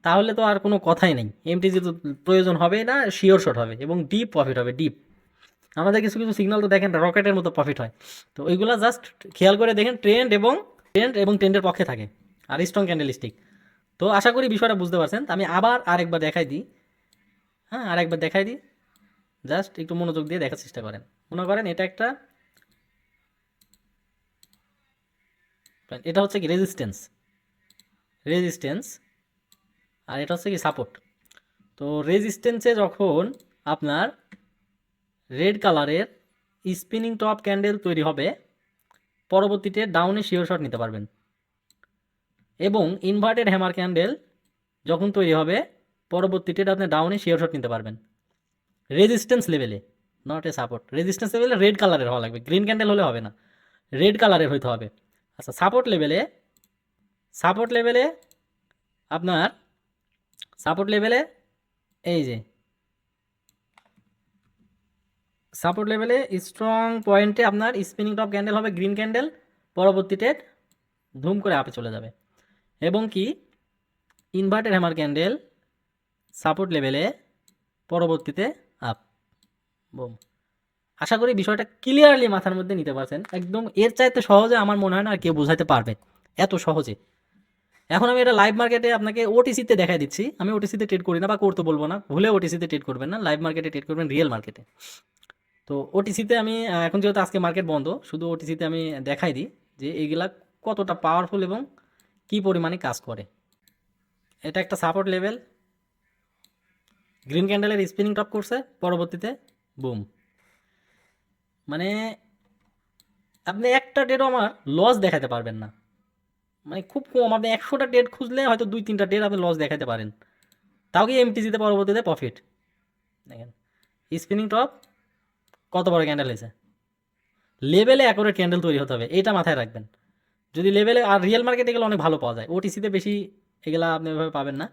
তাহলে তো আর কোনো কথাই নেই, এমটিজি তো প্রয়োজন হবে না, শিওর শট হবে এবং ডিপ প্রফিট হবে, ডিপ। আমাদের কিছু কিছু সিগন্যাল তো দেখেন রকেটের মতো প্রফিট হয়। তো ওইগুলা জাস্ট খেয়াল করে দেখেন, ট্রেন্ড এবং ট্রেন্ডের পক্ষে থাকে আর স্ট্রং ক্যান্ডেলস্টিক। তো আশা করি বিষয়টা বুঝতে পারছেন। আমি আবার আরেকবার দেখাই দিই, হ্যাঁ, আরেকবার দেখাই দিই, জাস্ট একটু মনোযোগ দিয়ে দেখার চেষ্টা করেন। মনে করেন এটা হচ্ছে কি রেজিস্ট্যান্স, আর এটা হচ্ছে কি সাপোর্ট। তো রেজিস্ট্যান্সে যখন আপনার রেড কালারের স্পিনিং টপ ক্যান্ডেল তৈরি হবে, পরবর্তীতে ডাউনে শিওর শট নিতে পারবেন। এবং ইনভার্টেড হ্যামার ক্যান্ডেল যখন তৈরি হবে, পরবর্তীতে আপনি ডাউনে শিওর শট নিতে পারবেন রেজিস্ট্যান্স লেভেলে, নট এ সাপোর্ট। রেজিস্ট্যান্স লেভেলে রেড কালারের হওয়া লাগবে, গ্রিন ক্যান্ডেল হলে হবে না, রেড কালারের হইতে হবে। আচ্ছা, সাপোর্ট লেভেলে আপনার এই যে সাপোর্ট লেভেলে স্ট্রং পয়েন্টে আপনার স্পিনিং টপ ক্যান্ডেল হবে, গ্রিন ক্যান্ডেল, পরবর্তীতে ধুম করে আপে চলে যাবে। এবং কি ইনভার্টেড হ্যামার ক্যান্ডেল সাপোর্ট লেভেলে, পরবর্তীতে আপ, বুম। আশা করি বিষয়টা ক্লিয়ারলি মাথার মধ্যে নিতে পারছেন। একদম এর চাইতে সহজে আমার মনে হয় না আর কেউ বোঝাতে পারবে, এত সহজে। এখন আমি এটা লাইভ মার্কেটে আপনাকে ওটিসিতে দেখাই দিচ্ছি। আমি ওটিসিতে ট্রেড করি না বা করতে বলবো না, ভুলে ওটিসিতে ট্রেড করবেন না, লাইভ মার্কেটে ট্রেড করবেন, রিয়েল মার্কেটে। তো ওটিসিতে আমি এখন যেহেতু আজকে মার্কেট বন্ধ, শুধু ওটিসিতে আমি দেখাই দিই যে এইগুলা কতটা পাওয়ারফুল এবং কি পরিমাণে কাজ করে। এটা একটা সাপোর্ট লেভেল, গ্রিন ক্যান্ডেলের স্পিনিং টপ করছে, পরবর্তীতে বুম। মানে আপনি একটা ডেটও আমার লস দেখাতে পারবেন না, মানে খুব কম। আপনি 100টা ডেট খুঁজলে হয়তো 2-3টা ডেট আপনি লস দেখাতে পারেন, তাও কি এমটিজিতে পরবর্তীতে প্রফিট। দেখেন স্পিনিং টপ কত বড় ক্যান্ডেল হয়েছে। লেভেলে অ্যাকুরেট ক্যান্ডেল তৈরি হতে হবে, এটা মাথায় রাখবেন। যদি লেভেলে, আর রিয়েল মার্কেটে এগুলো অনেক ভালো পাওয়া যায়, ওটিসিতে বেশি এগুলা আপনি এভাবে পাবেন না,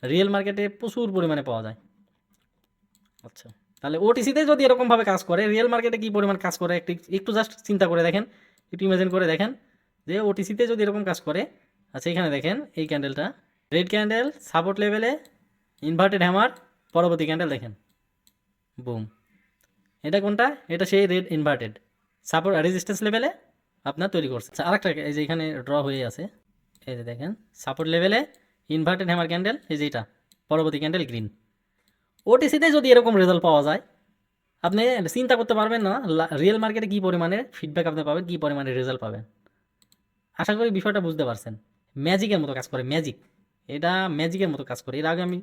রিয়েল মার্কেটে প্রচুর পরিমাণে পাওয়া যায়। আচ্ছা, তাহলে ওটিসিতে যদি এরকমভাবে কাজ করে, রিয়েল মার্কেটে কী পরিমাণ কাজ করে একটু জাস্ট চিন্তা করে দেখেন, একটু ইমাজিন করে দেখেন যে ওটিসিতে যদি এরকম কাজ করে। আচ্ছা, এখানে দেখেন এই ক্যান্ডেলটা, রেড ক্যান্ডেল, সাপোর্ট লেভেলে, ইনভার্টেড হ্যামার, পরবর্তী ক্যান্ডেল দেখেন বুম। এটা কোনটা? এটা সেই রেড ইনভার্টেড সাপোর্ট রেজিস্ট্যান্স লেভেলে আপনার তৈরি করছে। আচ্ছা, আরেকটা এই যে এখানে ড্র হয়ে আছে, এই যে দেখেন সাপোর্ট লেভেলে ইনভার্টেড হ্যামার ক্যান্ডেল, এই যে এটা পরবর্তী ক্যান্ডেল গ্রিন। ওটিসিতে যদি এরকম রেজাল্ট পাওয়া যায়, আপনি চিন্তা করতে পারবেন না রিয়েল মার্কেটে কী পরিমাণে ফিডব্যাক আপনি পাবেন, কী পরিমাণে রেজাল্ট পাবেন। আশা করি বিষয়টা বুঝতে পারছেন। ম্যাজিকের মতো কাজ করে, এটা ম্যাজিকের মতো কাজ করে। এর আগে আমি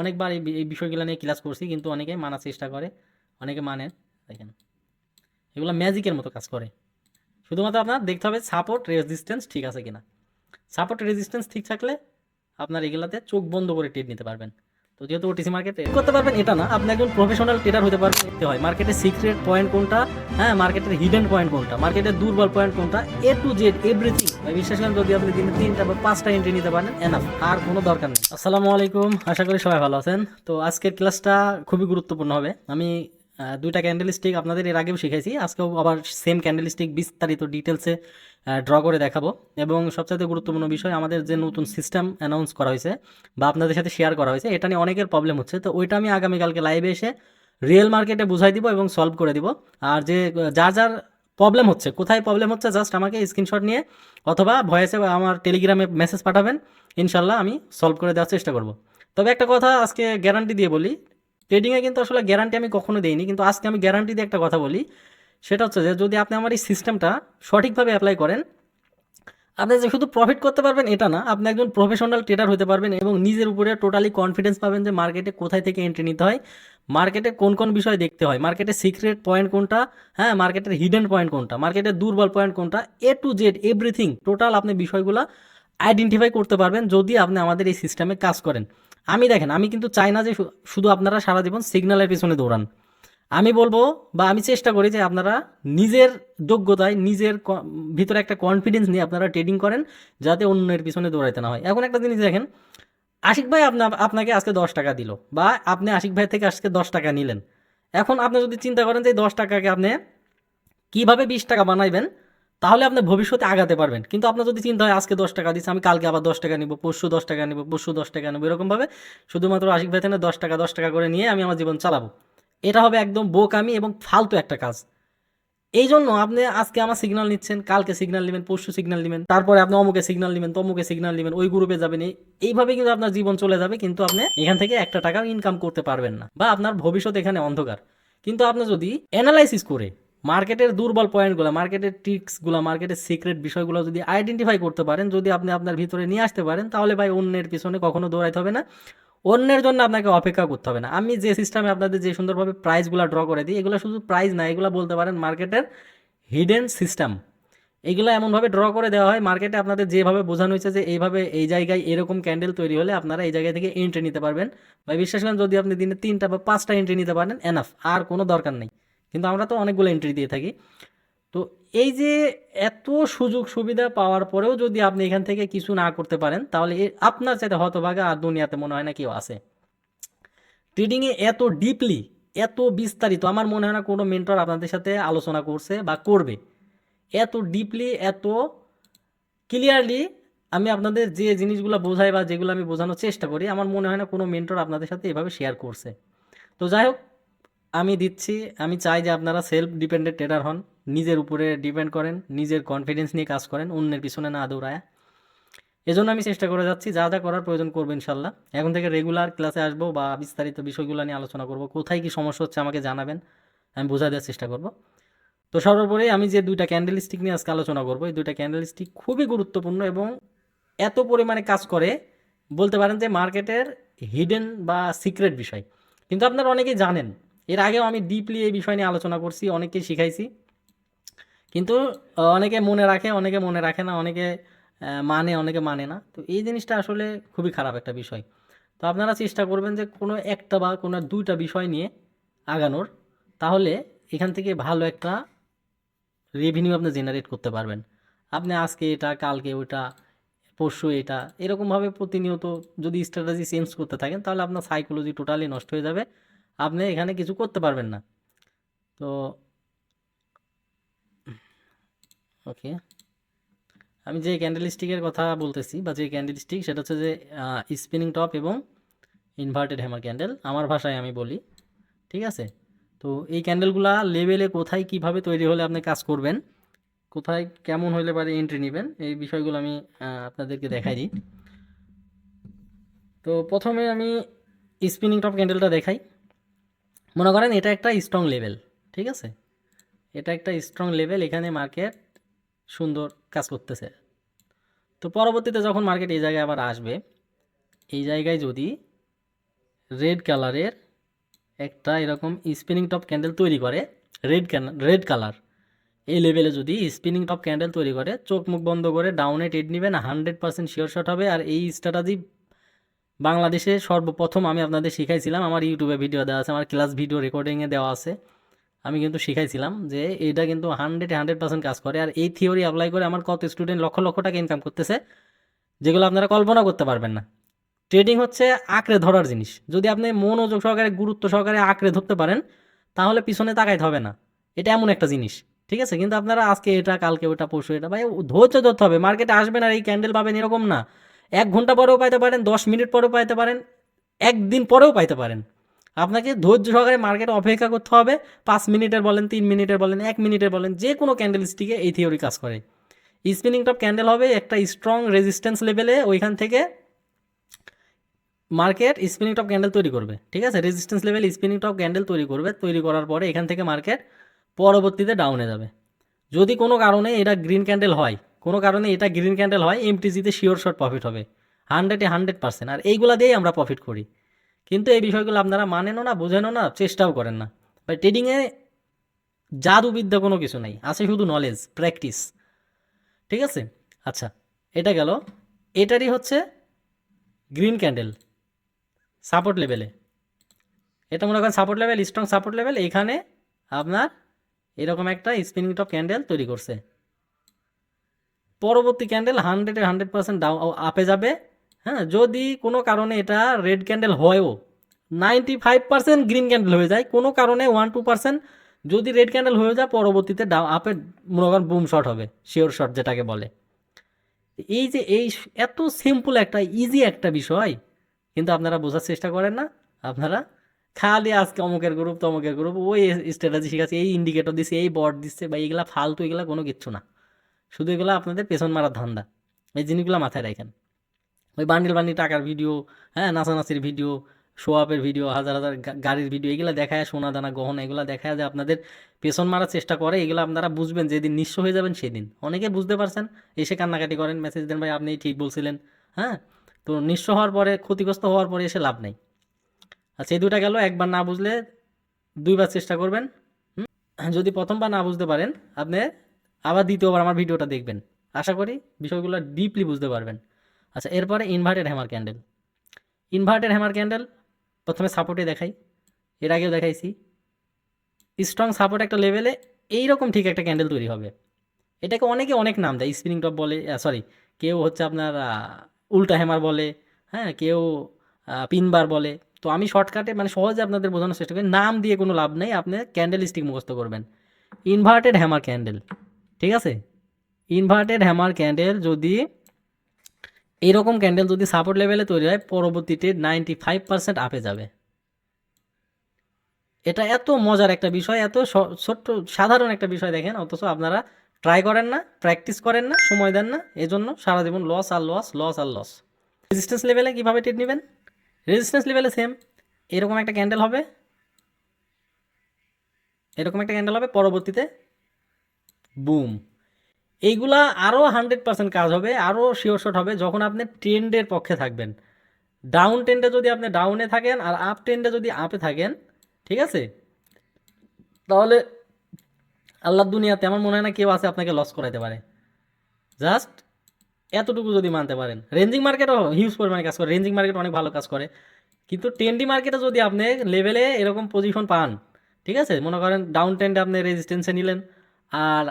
অনেকবার এই বিষয়গুলো নিয়ে ক্লাস করছি, কিন্তু অনেকে মানার চেষ্টা করে, অনেকে মানে। দেখেন এগুলো ম্যাজিকের মতো কাজ করে। শুধুমাত্র আপনার দেখতে হবে সাপোর্ট রেজিস্ট্যান্স ঠিক আছে কিনা। সাপোর্ট রেজিস্ট্যান্স ঠিক থাকলে আপনার এগুলাতে চোখ বন্ধ করে ট্রেড নিতে পারবেন। তো যেহেতু ওটিসি মার্কেটে করতে পারবেন এটা না, আপনি একজন প্রফেশনাল ট্রেডার হতে পারবেন। দেখতে হয় মার্কেটের সিক্রেট পয়েন্ট কোনটা, হ্যাঁ, মার্কেটের হিডেন পয়েন্ট কোনটা, মার্কেটের দুর্বল পয়েন্ট কোনটা, এ টু জেড এভরিথিং। বিশ্বাস করেন যদি আপনি দিনে 3টা বা 5টা এন্ট্রি নিতে পারেন, এনাফ, আর কোনো দরকার নেই। আসসালামু আলাইকুম, আশা করি সবাই ভালো আছেন। তো আজকের ক্লাসটা খুবই গুরুত্বপূর্ণ হবে। আমি দুইটা ক্যান্ডেল স্টিক আপনাদের এর আগেও শিখাইছি, আজকেও আবার সেম ক্যান্ডেল স্টিক বিস্তারিত ডিটেলসে ড্র করে দেখাবো। এবং সবচাইতে গুরুত্বপূর্ণ বিষয়, আমাদের যে নতুন সিস্টেম অ্যানাউন্স করা হয়েছে বা আপনাদের সাথে শেয়ার করা হয়েছে, এটা নিয়ে অনেকের প্রবলেম হচ্ছে, তো ওইটা আমি আগামীকালকে লাইভে এসে রিয়েল মার্কেটে বুঝাই দিব এবং সলভ করে দিব। আর যে যার যার প্রবলেম হচ্ছে, কোথায় প্রবলেম হচ্ছে, জাস্ট আমাকে স্ক্রিনশট নিয়ে অথবা ভয়েসে বা আমার টেলিগ্রামে মেসেজ পাঠাবেন, ইনশাল্লাহ আমি সলভ করে দেওয়ার চেষ্টা করব। তবে একটা কথা আজকে গ্যারান্টি দিয়ে বলি, ট্রেডিংয়ে কিন্তু আসলে গ্যারান্টি আমি কখনো দেইনি, কিন্তু আজকে আমি গ্যারান্টি দিয়ে একটা কথা বলি, সেটা হচ্ছে যে যদি আপনি আমার এই সিস্টেমটা সঠিকভাবে অ্যাপ্লাই করেন, আপনি যে শুধু প্রফিট করতে পারবেন এটা না, আপনি একজন প্রফেশনাল ট্রেডার হতে পারবেন এবং নিজের উপরে টোটালি কনফিডেন্স পাবেন যে মার্কেটে কোথায় থেকে এন্ট্রি নিতে হয়, মার্কেটে কোন কোন বিষয় দেখতে হয়, মার্কেটের সিক্রেট পয়েন্ট কোনটা, হ্যাঁ মার্কেটের হিডেন পয়েন্ট কোনটা, মার্কেটের দুর্বল পয়েন্ট কোনটা, এ টু জেড এভরিথিং টোটাল আপনি বিষয়গুলো আইডেন্টিফাই করতে পারবেন যদি আপনি আমাদের এই সিস্টেমে কাজ করেন। আমি দেখেন, আমি কিন্তু চাই না যে শুধু আপনারা সারা জীবন সিগন্যালের পিছনে দৌড়ান। আমি বলবো বা আমি চেষ্টা করি যে আপনারা নিজের যোগ্যতায়, নিজের ভিতরে একটা কনফিডেন্স নিয়ে আপনারা ট্রেডিং করেন, যাতে অন্যের পিছনে দৌড়াইতে না হয়। এখন একটা জিনিস দেখেন, আশিক ভাই আপনাকে আজকে 10 টাকা দিল, বা আপনি আশিক ভাই থেকে আজকে 10 টাকা নিলেন। এখন আপনি যদি চিন্তা করেন যে এই 10 টাকাকে আপনি কীভাবে 20 টাকা বানাইবেন, তাহলে আপনি ভবিষ্যতে আগাতে পারবেন। কিন্তু আপনার যদি চিন্তা হয় আজকে 10 টাকা দিচ্ছে, আমি কালকে আবার 10 টাকা নিব, পরশু 10 টাকা নিব, পরশু 10 টাকা নেবো, এরকমভাবে শুধুমাত্র আশিক ভাই থেকে 10 টাকা 10 টাকা করে নিয়ে আমি আমার জীবন চালাবো, এটা হবে একদম বোকামি এবং ফালতু একটা কাজ। এই জন্য আপনি আজকে আমার সিগন্যাল নিচ্ছেন, কালকে সিগন্যাল নেবেন, পরশু সিগন্যাল নেবেন, তারপরে আপনি অমুকে সিগন্যাল নেবেন, তমুকে সিগন্যাল নেবেন, ওই গ্রুপে যাবেন, এইভাবে কিন্তু আপনার জীবন চলে যাবে, কিন্তু আপনি এখান থেকে একটা টাকাও ইনকাম করতে পারবেন না, বা আপনার ভবিষ্যৎ এখানে অন্ধকার। কিন্তু আপনি যদি অ্যানালাইসিস করে মার্কেটের দুর্বল পয়েন্টগুলো, মার্কেটের ট্রিক্সগুলো, মার্কেটের সিক্রেট বিষয়গুলো যদি আইডেন্টিফাই করতে পারেন, যদি আপনি আপনার ভিতরে নিয়ে আসতে পারেন, তাহলে ভাই অন্যের পিছনে কখনো দৌড়াইতে হবে না, অন্যের জন্য আপনাকে অপেক্ষা করতে হবে না। আমি যে সিস্টেমে আপনাদের যে সুন্দরভাবে প্রাইসগুলো ড্র করে দিই, এগুলো শুধু প্রাইস না, এগুলো বলতে পারেন মার্কেটের হিডেন সিস্টেম। এগুলো এমনভাবে ড্র করে দেওয়া হয় মার্কেটে, আপনাদের যেভাবে বোঝানো হয়েছে যে এইভাবে এই জায়গায় এরকম ক্যান্ডেল তৈরি হলে আপনারা এই জায়গা থেকে এন্ট্রি নিতে পারবেন, বা বিশ্বাস করেন যদি আপনি দিনে 3টা বা 5টা এন্ট্রি নিতে পারেন এনাফ, আর কোনো দরকার নেই। কিন্তু আমরা তো অনেকগুলো এন্ট্রি দিয়ে থাকি। তো এই যে এত সুযোগ সুবিধা পাওয়ার পরেও যদি আপনি এখান থেকে কিছু না করতে পারেন, তাহলে আপনার চাইতে হতভাগা আর দুনিয়াতে মনে হয় না কেউ আছে। ট্রেডিংয়ে এত ডিপলি, এত বিস্তারিত আমার মনে হয় না কোনো মেন্টর আপনাদের সাথে আলোচনা করছে বা করবে। এত ডিপলি, এত ক্লিয়ারলি আমি আপনাদের যে জিনিসগুলো বোঝাই বা যেগুলো আমি বোঝানোর চেষ্টা করি, আমার মনে হয় না কোনো মেন্টর আপনাদের সাথে এভাবে শেয়ার করছে। তো যাই হোক, আমি দিচ্ছি, আমি চাই যে আপনারা সেলফ ডিপেন্ডেন্ট ট্রেডার হন, নিজের উপরে ডিপেন্ড করেন, নিজের কনফিডেন্স নিয়ে কাজ করেন, অন্যের পিছনে না দৌড়ায়। এজন্য আমি চেষ্টা করে যাচ্ছি, যা যা করার প্রয়োজন করবো ইনশাল্লাহ। এখন থেকে রেগুলার ক্লাসে আসবো বা বিস্তারিত বিষয়গুলো নিয়ে আলোচনা করব, কোথায় কি সমস্যা হচ্ছে আমাকে জানাবেন, আমি বোঝা দেওয়ার চেষ্টা করব। তো সর্বোপরি আমি যে দুইটা ক্যান্ডেল স্টিক নিয়ে আজকে আলোচনা করবো, এই দুইটা ক্যান্ডেল স্টিক খুবই গুরুত্বপূর্ণ এবং এত পরিমাণে কাজ করে, বলতে পারেন যে মার্কেটের হিডেন বা সিক্রেট বিষয়, কিন্তু আপনারা অনেকেই জানেন। এর আগেও আমি ডিপলি এই বিষয় নিয়ে আলোচনা করছি, অনেককে শিখাইছি, কিন্তু অনেকে মনে রাখে, অনেকে মনে রাখে না, অনেকে মানে, অনেকে মানে না। তো এই জিনিসটা আসলে খুবই খারাপ একটা বিষয়। তো আপনারা চেষ্টা করবেন যে কোনো একটা বা কোনো দুইটা বিষয় নিয়ে আগানোর, তাহলে এখান থেকে ভালো একটা রেভিনিউ আপনি জেনারেট করতে পারবেন। আপনি আজকে এটা, কালকে ওইটা, পরশু এটা, এরকমভাবে প্রতিনিয়ত যদি স্ট্র্যাটেজি চেঞ্জ করতে থাকেন, তাহলে আপনার সাইকোলজি টোটালি নষ্ট হয়ে যাবে, আপনি এখানে কিছু করতে পারবেন না। তো ওকে, আমি যে ক্যান্ডেল স্টিকের কথা বলতেছি বা যে ক্যান্ডেল স্টিক, সেটা হচ্ছে যে স্পিনিং টপ এবং ইনভার্টেড হ্যামার ক্যান্ডেল, আমার ভাষায় আমি বলি, ঠিক আছে? তো এই ক্যান্ডেলগুলা লেভেলে কোথায় কিভাবে তৈরি হলে আপনি কাজ করবেন, কোথায় কেমন হইলে পারে এন্ট্রি নেবেন, এই বিষয়গুলো আমি আপনাদেরকে দেখাই দিই। তো প্রথমে আমি স্পিনিং টপ ক্যান্ডেলটা দেখাই। মনে করেন এটা একটা স্ট্রং লেভেল, ঠিক আছে? এটা একটা স্ট্রং লেভেল, এখানে মার্কেট সুন্দর কাজ করতেছে। তো পরবর্তীতে যখন মার্কেট এই জায়গায় আবার আসবে, এই জায়গায় যদি রেড কালারের একটা এরকম স্পিনিং টপ ক্যান্ডেল তৈরি করে, রেড কালার, এই লেভেলে যদি স্পিনিং টপ ক্যান্ডেল তৈরি করে, চোখ মুখ বন্ধ করে ডাউনে ট্রেড নেবেন, 100% শিওর শট হবে। আর এই স্ট্র্যাটেজি বাংলাদেশে সর্বপ্রথম আমি আপনাদের শিখাইছিলাম, আমার ইউটিউবে ভিডিও দেওয়া আছে, আমার ক্লাস ভিডিও রেকর্ডিংয়ে দেওয়া আছে, আমি কিন্তু শিখাইছিলাম যে এটা কিন্তু 100% কাজ করে। আর এই থিওরি অ্যাপ্লাই করে আমার কত স্টুডেন্ট লক্ষ লক্ষ টাকা ইনকাম করতেছে, যেগুলো আপনারা কল্পনা করতে পারবেন না। ট্রেডিং হচ্ছে আঁকড়ে ধরার জিনিস, যদি আপনি মনোযোগ সহকারে, গুরুত্ব সহকারে আঁকড়ে ধরতে পারেন, তাহলে পিছনে তাকাইতে হবে না। এটা এমন একটা জিনিস, ঠিক আছে? কিন্তু আপনারা আজকে এটা, কালকে ওটা, পরশু এটা, ভাই ধৈর্য ধরতে হবে। মার্কেটে আসবেন আর এই ক্যান্ডেল পাবেন এরকম না। 1 ঘন্টা পরেও পাইতে পারেন, 10 মিনিট পরেও পাইতে পারেন, 1 দিন পরেও পাইতে পারেন। আপনাকে ধৈর্য সহকারে মার্কেটে অপেক্ষা করতে হবে। 5 মিনিটের বলেন, 3 মিনিটের বলেন, 1 মিনিটের বলেন, যে কোনো ক্যান্ডেল স্টিকে এই থিওরি কাজ করে। স্পিনিং টপ ক্যান্ডেল হবে একটা স্ট্রং রেজিস্ট্যান্স লেভেলে, ওইখান থেকে মার্কেট স্পিনিং টপ ক্যান্ডেল তৈরি করবে, ঠিক আছে? Resistance level spinning top candle তৈরি করবে, তৈরি করার পরে এখান থেকে মার্কেট পরবর্তীতে ডাউনে যাবে। যদি কোনো কারণে এটা গ্রিন ক্যান্ডেল হয়, কোনো কারণে এটা গ্রিন ক্যান্ডেল হয়, এমটিজিতে শিওর শর্ট প্রফিট হবে 100%। আর এইগুলা দিয়েই আমরা প্রফিট করি। কিন্তু এই বিষয়গুলো আপনারা মানেনও না, বোঝেনও না, চেষ্টাও করেন না। ভাই ট্রেডিংয়ে জাদুবিদ্যা কোনো কিছু নাই, আছে শুধু নলেজ, প্র্যাকটিস, ঠিক আছে? আচ্ছা, এটা গেল। এটারই হচ্ছে গ্রিন ক্যান্ডেল সাপোর্ট লেভেলে, এটা মনে করেন support level, strong support level. এইখানে আপনার এরকম একটা স্পিনিং টপ ক্যান্ডেল তৈরি করছে। পরবর্তী ক্যান্ডেল 100% ডাউন আপে যাবে। হ্যাঁ, যদি কোনো কারণে এটা রেড ক্যান্ডেল হয়ও 95% গ্রিন ক্যান্ডেল হয়ে যায়, কোনো কারণে 1-2% যদি রেড ক্যান্ডেল হয়ে যায়, পরবর্তীতে আপে মনে করেন বুম শট হবে, শিওর শট যেটাকে বলে। এই যে এত সিম্পল একটা ইজি একটা বিষয়, কিন্তু আপনারা বোঝার চেষ্টা করেন না। আপনারা খালি আজকে অমুকের গ্রুপ, তমুকের গ্রুপ, ওই স্ট্র্যাটেজি শিখাচ্ছে, এই ইন্ডিকেটর দিচ্ছে, এই বট দিচ্ছে, বা এইগুলা ফালতু, এগুলা কোনো কিচ্ছু না। শুধু এগুলো আপনাদের পেছন মারার ধান্দা। এই জিনিসগুলো মাথায় রাখেন। ওই বান্ডিল বান্ডিল টাকার ভিডিও, হ্যাঁ, নাচানাচির ভিডিও, শো আপের ভিডিও, হাজার হাজার গাড়ির ভিডিও, এগুলো দেখায়, সোনা দানা গহনা এগুলো দেখায় যে আপনাদের পেছন মারার চেষ্টা করে। এগুলো আপনারা বুঝবেন যেদিন নিঃস্ব হয়ে যাবেন সেদিন। অনেকে বুঝতে পারছেন, এসে কান্নাকাটি করেন, মেসেজ দেন, ভাই আপনি ঠিক বলছিলেন। হ্যাঁ, তো নিঃস্ব হওয়ার পরে, ক্ষতিগ্রস্ত হওয়ার পরে এসে লাভ নেই। আচ্ছা, এই দুটা গেল। একবার না বুঝলে 2বার চেষ্টা করবেন। যদি প্রথমবার না বুঝতে পারেন, আপনি আবার দ্বিতীয়বার আমার ভিডিওটা দেখবেন। আশা করি বিষয়গুলো ডিপলি বুঝতে পারবেন। আচ্ছা, এরপরে inverted hammer candle. Inverted hammer candle প্রথমে সাপোর্টে দেখাই, এর আগেও দেখাইছি। স্ট্রং সাপোর্ট একটা লেভেলে এইরকম ঠিক একটা ক্যান্ডেল তৈরি হবে। এটাকে অনেকে অনেক নাম দেয়, স্পিনিং টপ বলে, সরি, কেউ হচ্ছে আপনার উল্টা হ্যামার বলে, হ্যাঁ, কেউ পিনবার বলে। তো আমি শর্টকাটে মানে সহজে আপনাদের বোঝানোর চেষ্টা করি, নাম দিয়ে কোনো লাভ নেই, আপনি ক্যান্ডেল স্টিক মুখস্থ করবেন। ইনভার্টেড হ্যামার ক্যান্ডেল, ঠিক আছে? ইনভার্টেড হ্যামার ক্যান্ডেল যদি এইরকম ক্যান্ডেল যদি সাপোর্ট লেভেলে তৈরি হয়, পরবর্তীতে 95% আপে যাবে। এটা এত মজার একটা বিষয়, এত ছোট্ট সাধারণ একটা বিষয় দেখেন, অথচ আপনারা ট্রাই করেন না, প্র্যাকটিস করেন না, সময় দেন না, এজন্য সারা জীবন লস আর লস, লস আর লস। রেজিস্ট্যান্স লেভেলে কীভাবে ট্রেড নেবেন? রেজিস্ট্যান্স লেভেলে সেম, এরকম একটা ক্যান্ডেল হবে, এরকম একটা ক্যান্ডেল হবে, পরবর্তীতে বুম। এইগুলা আরও 100% কাজ হবে, আরও শিওর শট হবে যখন আপনি ট্রেন্ডের পক্ষে থাকবেন। ডাউন ট্রেন্ডে যদি আপনি ডাউনে থাকেন আর আপ ট্রেন্ডে যদি আপে থাকেন, ঠিক আছে, তাহলে আল্লাহর দুনিয়াতে আমার মনে হয় না কেউ আছে আপনাকে লস করাইতে পারে। জাস্ট এতটুকু যদি মানতে পারেন। রেঞ্জিং মার্কেটও হিউজ পরিমাণে কাজ করে, রেঞ্জিং মার্কেট অনেক ভালো কাজ করে, কিন্তু ট্রেন্ডি মার্কেটে যদি আপনি লেভেলে এরকম পজিশন পান, ঠিক আছে, মনে করেন ডাউন ট্রেন্ডে আপনি রেজিস্ট্যান্সে নিলেন আর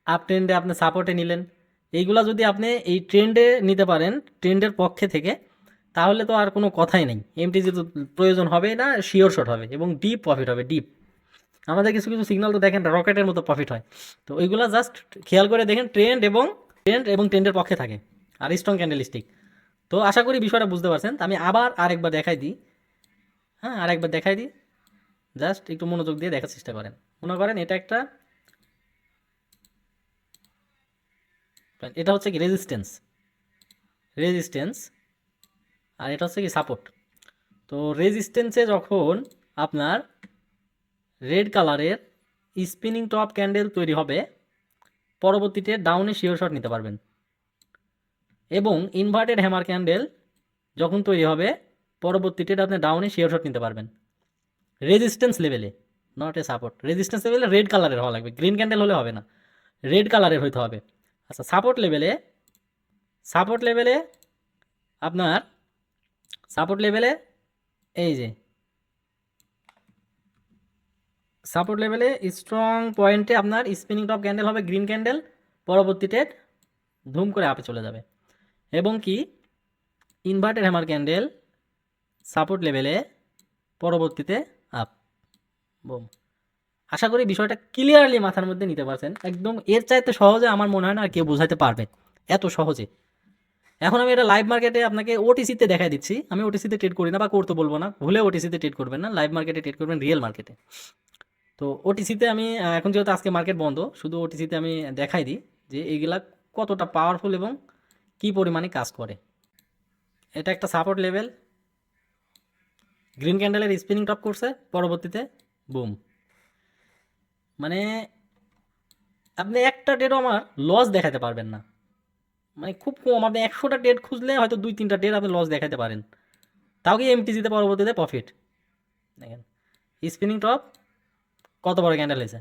আপ ট্রেন্ডে আপনি সাপোর্টে নিলেন, এইগুলা যদি আপনি এই ট্রেন্ডে নিতে পারেন, ট্রেন্ডের পক্ষে থেকে, তাহলে তো আর কোনো কথাই নেই। এমটিজি তো প্রয়োজন হবে না, শিওর শট হবে এবং ডিপ প্রফিট হবে, ডিপ। আমাদের কিছু কিছু সিগন্যাল তো দেখেন রকেটের মতো প্রফিট হয়। তো ওইগুলা জাস্ট খেয়াল করে দেখেন, ট্রেন্ড এবং ট্রেন্ডের পক্ষে থাকে আর স্ট্রং ক্যান্ডেলস্টিক। তো আশা করি বিষয়টা বুঝতে পারছেন। আমি আবার আরেকবার দেখাই দিই, হ্যাঁ, আরেকবার দেখাই দিই, জাস্ট একটু মনোযোগ দিয়ে দেখার চেষ্টা করেন। মনে করেন এটা হচ্ছে কি রেজিস্ট্যান্স, আর এটা হচ্ছে কি সাপোর্ট। তো রেজিস্ট্যান্সে যখন আপনার রেড কালারের স্পিনিং টপ ক্যান্ডেল তৈরি হবে, পরবর্তীতে ডাউনে শিওর শট নিতে পারবেন। এবং ইনভার্টেড হ্যামার ক্যান্ডেল যখন তৈরি হবে, পরবর্তীতে আপনি ডাউনে শিওর শট নিতে পারবেন রেজিস্ট্যান্স লেভেলে, নট এ সাপোর্ট। রেজিস্ট্যান্স লেভেলে রেড কালারের হওয়া লাগবে, গ্রিন ক্যান্ডেল হলে হবে না, রেড কালারের হইতে হবে। আচ্ছা, সাপোর্ট লেভেলে আপনার এই যে সাপোর্ট লেভেলে স্ট্রং পয়েন্টে আপনার স্পিনিং টপ ক্যান্ডেল হবে, গ্রিন ক্যান্ডেল, পরবর্তীতে ধুম করে আপে চলে যাবে। এবং কি ইনভার্টেড হ্যামার ক্যান্ডেল সাপোর্ট লেভেলে, পরবর্তীতে আপ, বুম। আশা করি বিষয়টা ক্লিয়ারলি মাথার মধ্যে নিতে পারছেন। একদম এর চাইতে সহজে আমার মনে হয় না আর কেউ বোঝাতে পারবে, এত সহজে। এখন আমি এটা লাইভ মার্কেটে আপনাকে ওটিসিতে দেখাই দিচ্ছি। আমি ওটিসিতে ট্রেড করি না বা করতে বলবো না, ভুলে ওটিসিতে ট্রেড করবেন না, লাইভ মার্কেটে ট্রেড করবেন, রিয়েল মার্কেটে। তো ওটিসিতে আমি এখন যেহেতু আজকে মার্কেট বন্ধ, শুধু ওটিসিতে আমি দেখাই দিই যে এইগুলা কতটা পাওয়ারফুল এবং কি পরিমাণে কাজ করে। এটা একটা সাপোর্ট লেভেল, গ্রিন ক্যান্ডেলের স্পিনিং টপ করছে, পরবর্তীতে বুম। মানে আপনি একটা ডেটও আমার লস দেখাতে পারবেন না, মানে খুব কম। আপনি 100টা ডেট খুঁজলে হয়তো 2-3টা ডেট আপনি লস দেখাতে পারেন, তাও কি এমটিজিতে পরবর্তীতে প্রফিট। দেখেন স্পিনিং টপ কত বড় ক্যান্ডেল হয়েছে।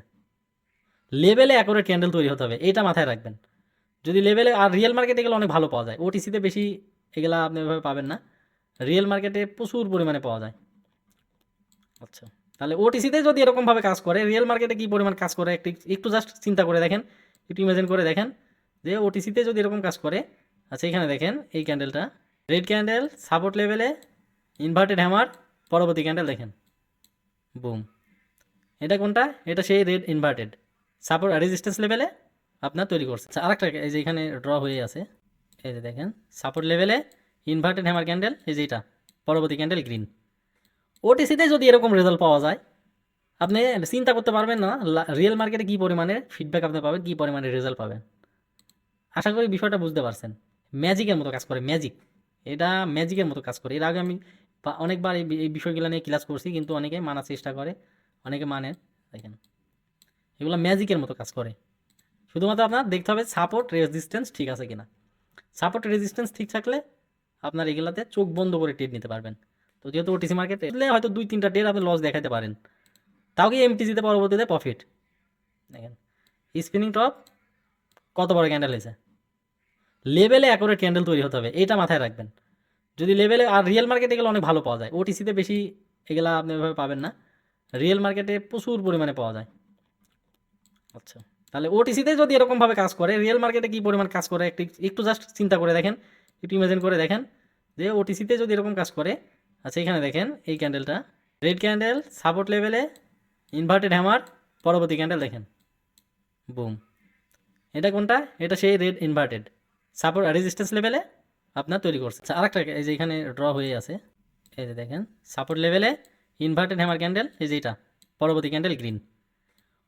লেভেলে অ্যাকুরেট ক্যান্ডেল তৈরি হতে হবে, এটা মাথায় রাখবেন। যদি লেভেলে, আর রিয়েল মার্কেটে এগুলো অনেক ভালো পাওয়া যায়, ওটিসিতে বেশি এগুলা আপনি এভাবে পাবেন না, রিয়েল মার্কেটে প্রচুর পরিমাণে পাওয়া যায়। আচ্ছা, তাহলে ওটিসিতে যদি এরকমভাবে কাজ করে, রিয়েল মার্কেটে কী পরিমাণ কাজ করে একটু একটু জাস্ট চিন্তা করে দেখেন, একটু ইমাজিন করে দেখেন যে ওটিসিতে যদি এরকম কাজ করে। আচ্ছা, এখানে দেখেন এই ক্যান্ডেলটা, রেড ক্যান্ডেল, সাপোর্ট লেভেলে, ইনভার্টেড হ্যামার, পরবর্তী ক্যান্ডেল দেখেন বুম। এটা কোনটা? এটা সেই রেড ইনভার্টেড সাপোর্ট রেজিস্ট্যান্স লেভেলে আপনার তৈরি করছে। আচ্ছা, আরেকটা এই যে এখানে ড্র হয়ে আছে, এই যে দেখেন সাপোর্ট লেভেলে ইনভার্টেড হ্যামার ক্যান্ডেল, এই যে এটা পরবর্তী ক্যান্ডেল গ্রিন। ওটিসিতে যদি এরকম রেজাল্ট পাওয়া যায়, আপনি চিন্তা করতে পারবেন না রিয়েল মার্কেটে কী পরিমাণে ফিডব্যাক আপনি পাবেন, কী পরিমাণে রেজাল্ট পাবেন। আশা করি বিষয়টা বুঝতে পারছেন। ম্যাজিকের মতো কাজ করে, ম্যাজিক। এটা ম্যাজিকের মতো কাজ করে। এর আগে আমি অনেকবার এই বিষয়গুলো নিয়ে ক্লাস করছি, কিন্তু অনেকে মানার চেষ্টা করে, অনেকে মানে। দেখেন এগুলো ম্যাজিকের মতো কাজ করে। শুধুমাত্র আপনার দেখতে হবে সাপোর্ট রেজিস্ট্যান্স ঠিক আছে কিনা। সাপোর্ট রেজিস্ট্যান্স ঠিক থাকলে আপনার এগুলাতে চোখ বন্ধ করে ট্রেড নিতে পারবেন। তো যেহেতু ওটিসি মার্কেটে হয়তো 2-3টা ডেট আপনি লস দেখাতে পারেন, তাও কি এমটিজিতে পরবর্তীতে প্রফিট। দেখেন স্পিনিং টপ কত বড় ক্যান্ডেল হয়েছে। লেভেলে অ্যাকুরেট ক্যান্ডেল তৈরি হতে হবে, এটা মাথায় রাখবেন। যদি লেভেলে, আর রিয়েল মার্কেটে এগুলো অনেক ভালো পাওয়া যায়, ওটিসিতে বেশি এগুলা আপনি এভাবে পাবেন না, রিয়েল মার্কেটে প্রচুর পরিমাণে পাওয়া যায়। আচ্ছা, তাহলে ওটিসিতে যদি এরকমভাবে কাজ করে, রিয়েল মার্কেটে কী পরিমাণ কাজ করে একটু একটু জাস্ট চিন্তা করে দেখেন, একটু ইমাজিন করে দেখেন যে ওটিসিতে যদি এরকম কাজ করে। আচ্ছা, এখানে দেখেন এই ক্যান্ডেলটা, রেড ক্যান্ডেল, সাপোর্ট লেভেলে, ইনভার্টেড হ্যামার, পরবর্তী ক্যান্ডেল দেখেন বুম। এটা কোনটা? এটা সেই রেড ইনভার্টেড সাপোর্ট রেজিস্ট্যান্স লেভেলে আপনার তৈরি করছে। আচ্ছা, আরেকটা এই যে এখানে ড্র হয়ে আছে, এই যে দেখেন সাপোর্ট লেভেলে ইনভার্টেড হ্যামার ক্যান্ডেল, এই যে এটা পরবর্তী ক্যান্ডেল গ্রিন।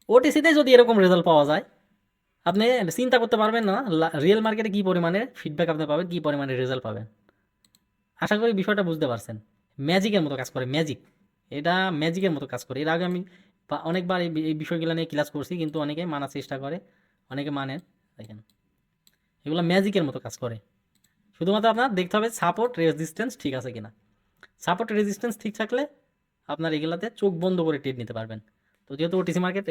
ওটিসিতে যদি এরকম রেজাল্ট পাওয়া যায়, আপনি চিন্তা করতে পারবেন না রিয়েল মার্কেটে কী পরিমাণে ফিডব্যাক আপনি পাবেন, কী পরিমাণে রেজাল্ট পাবেন। আশা করি বিষয়টা বুঝতে পারছেন। ম্যাজিকের মতো কাজ করে, ম্যাজিক। এটা ম্যাজিকের মতো কাজ করে। এর আগে আমি অনেকবার এই বিষয়গুলো নিয়ে ক্লাস করছি, কিন্তু অনেকে মানার চেষ্টা করে, অনেকে মানে। দেখেন এগুলো ম্যাজিকের মতো কাজ করে। শুধুমাত্র আপনার দেখতে হবে সাপোর্ট রেজিস্ট্যান্স ঠিক আছে কিনা। সাপোর্ট রেজিস্ট্যান্স ঠিক থাকলে আপনার এগুলাতে চোখ বন্ধ করে ট্রেড নিতে পারবেন। তো যেহেতু ওটিসি মার্কেটে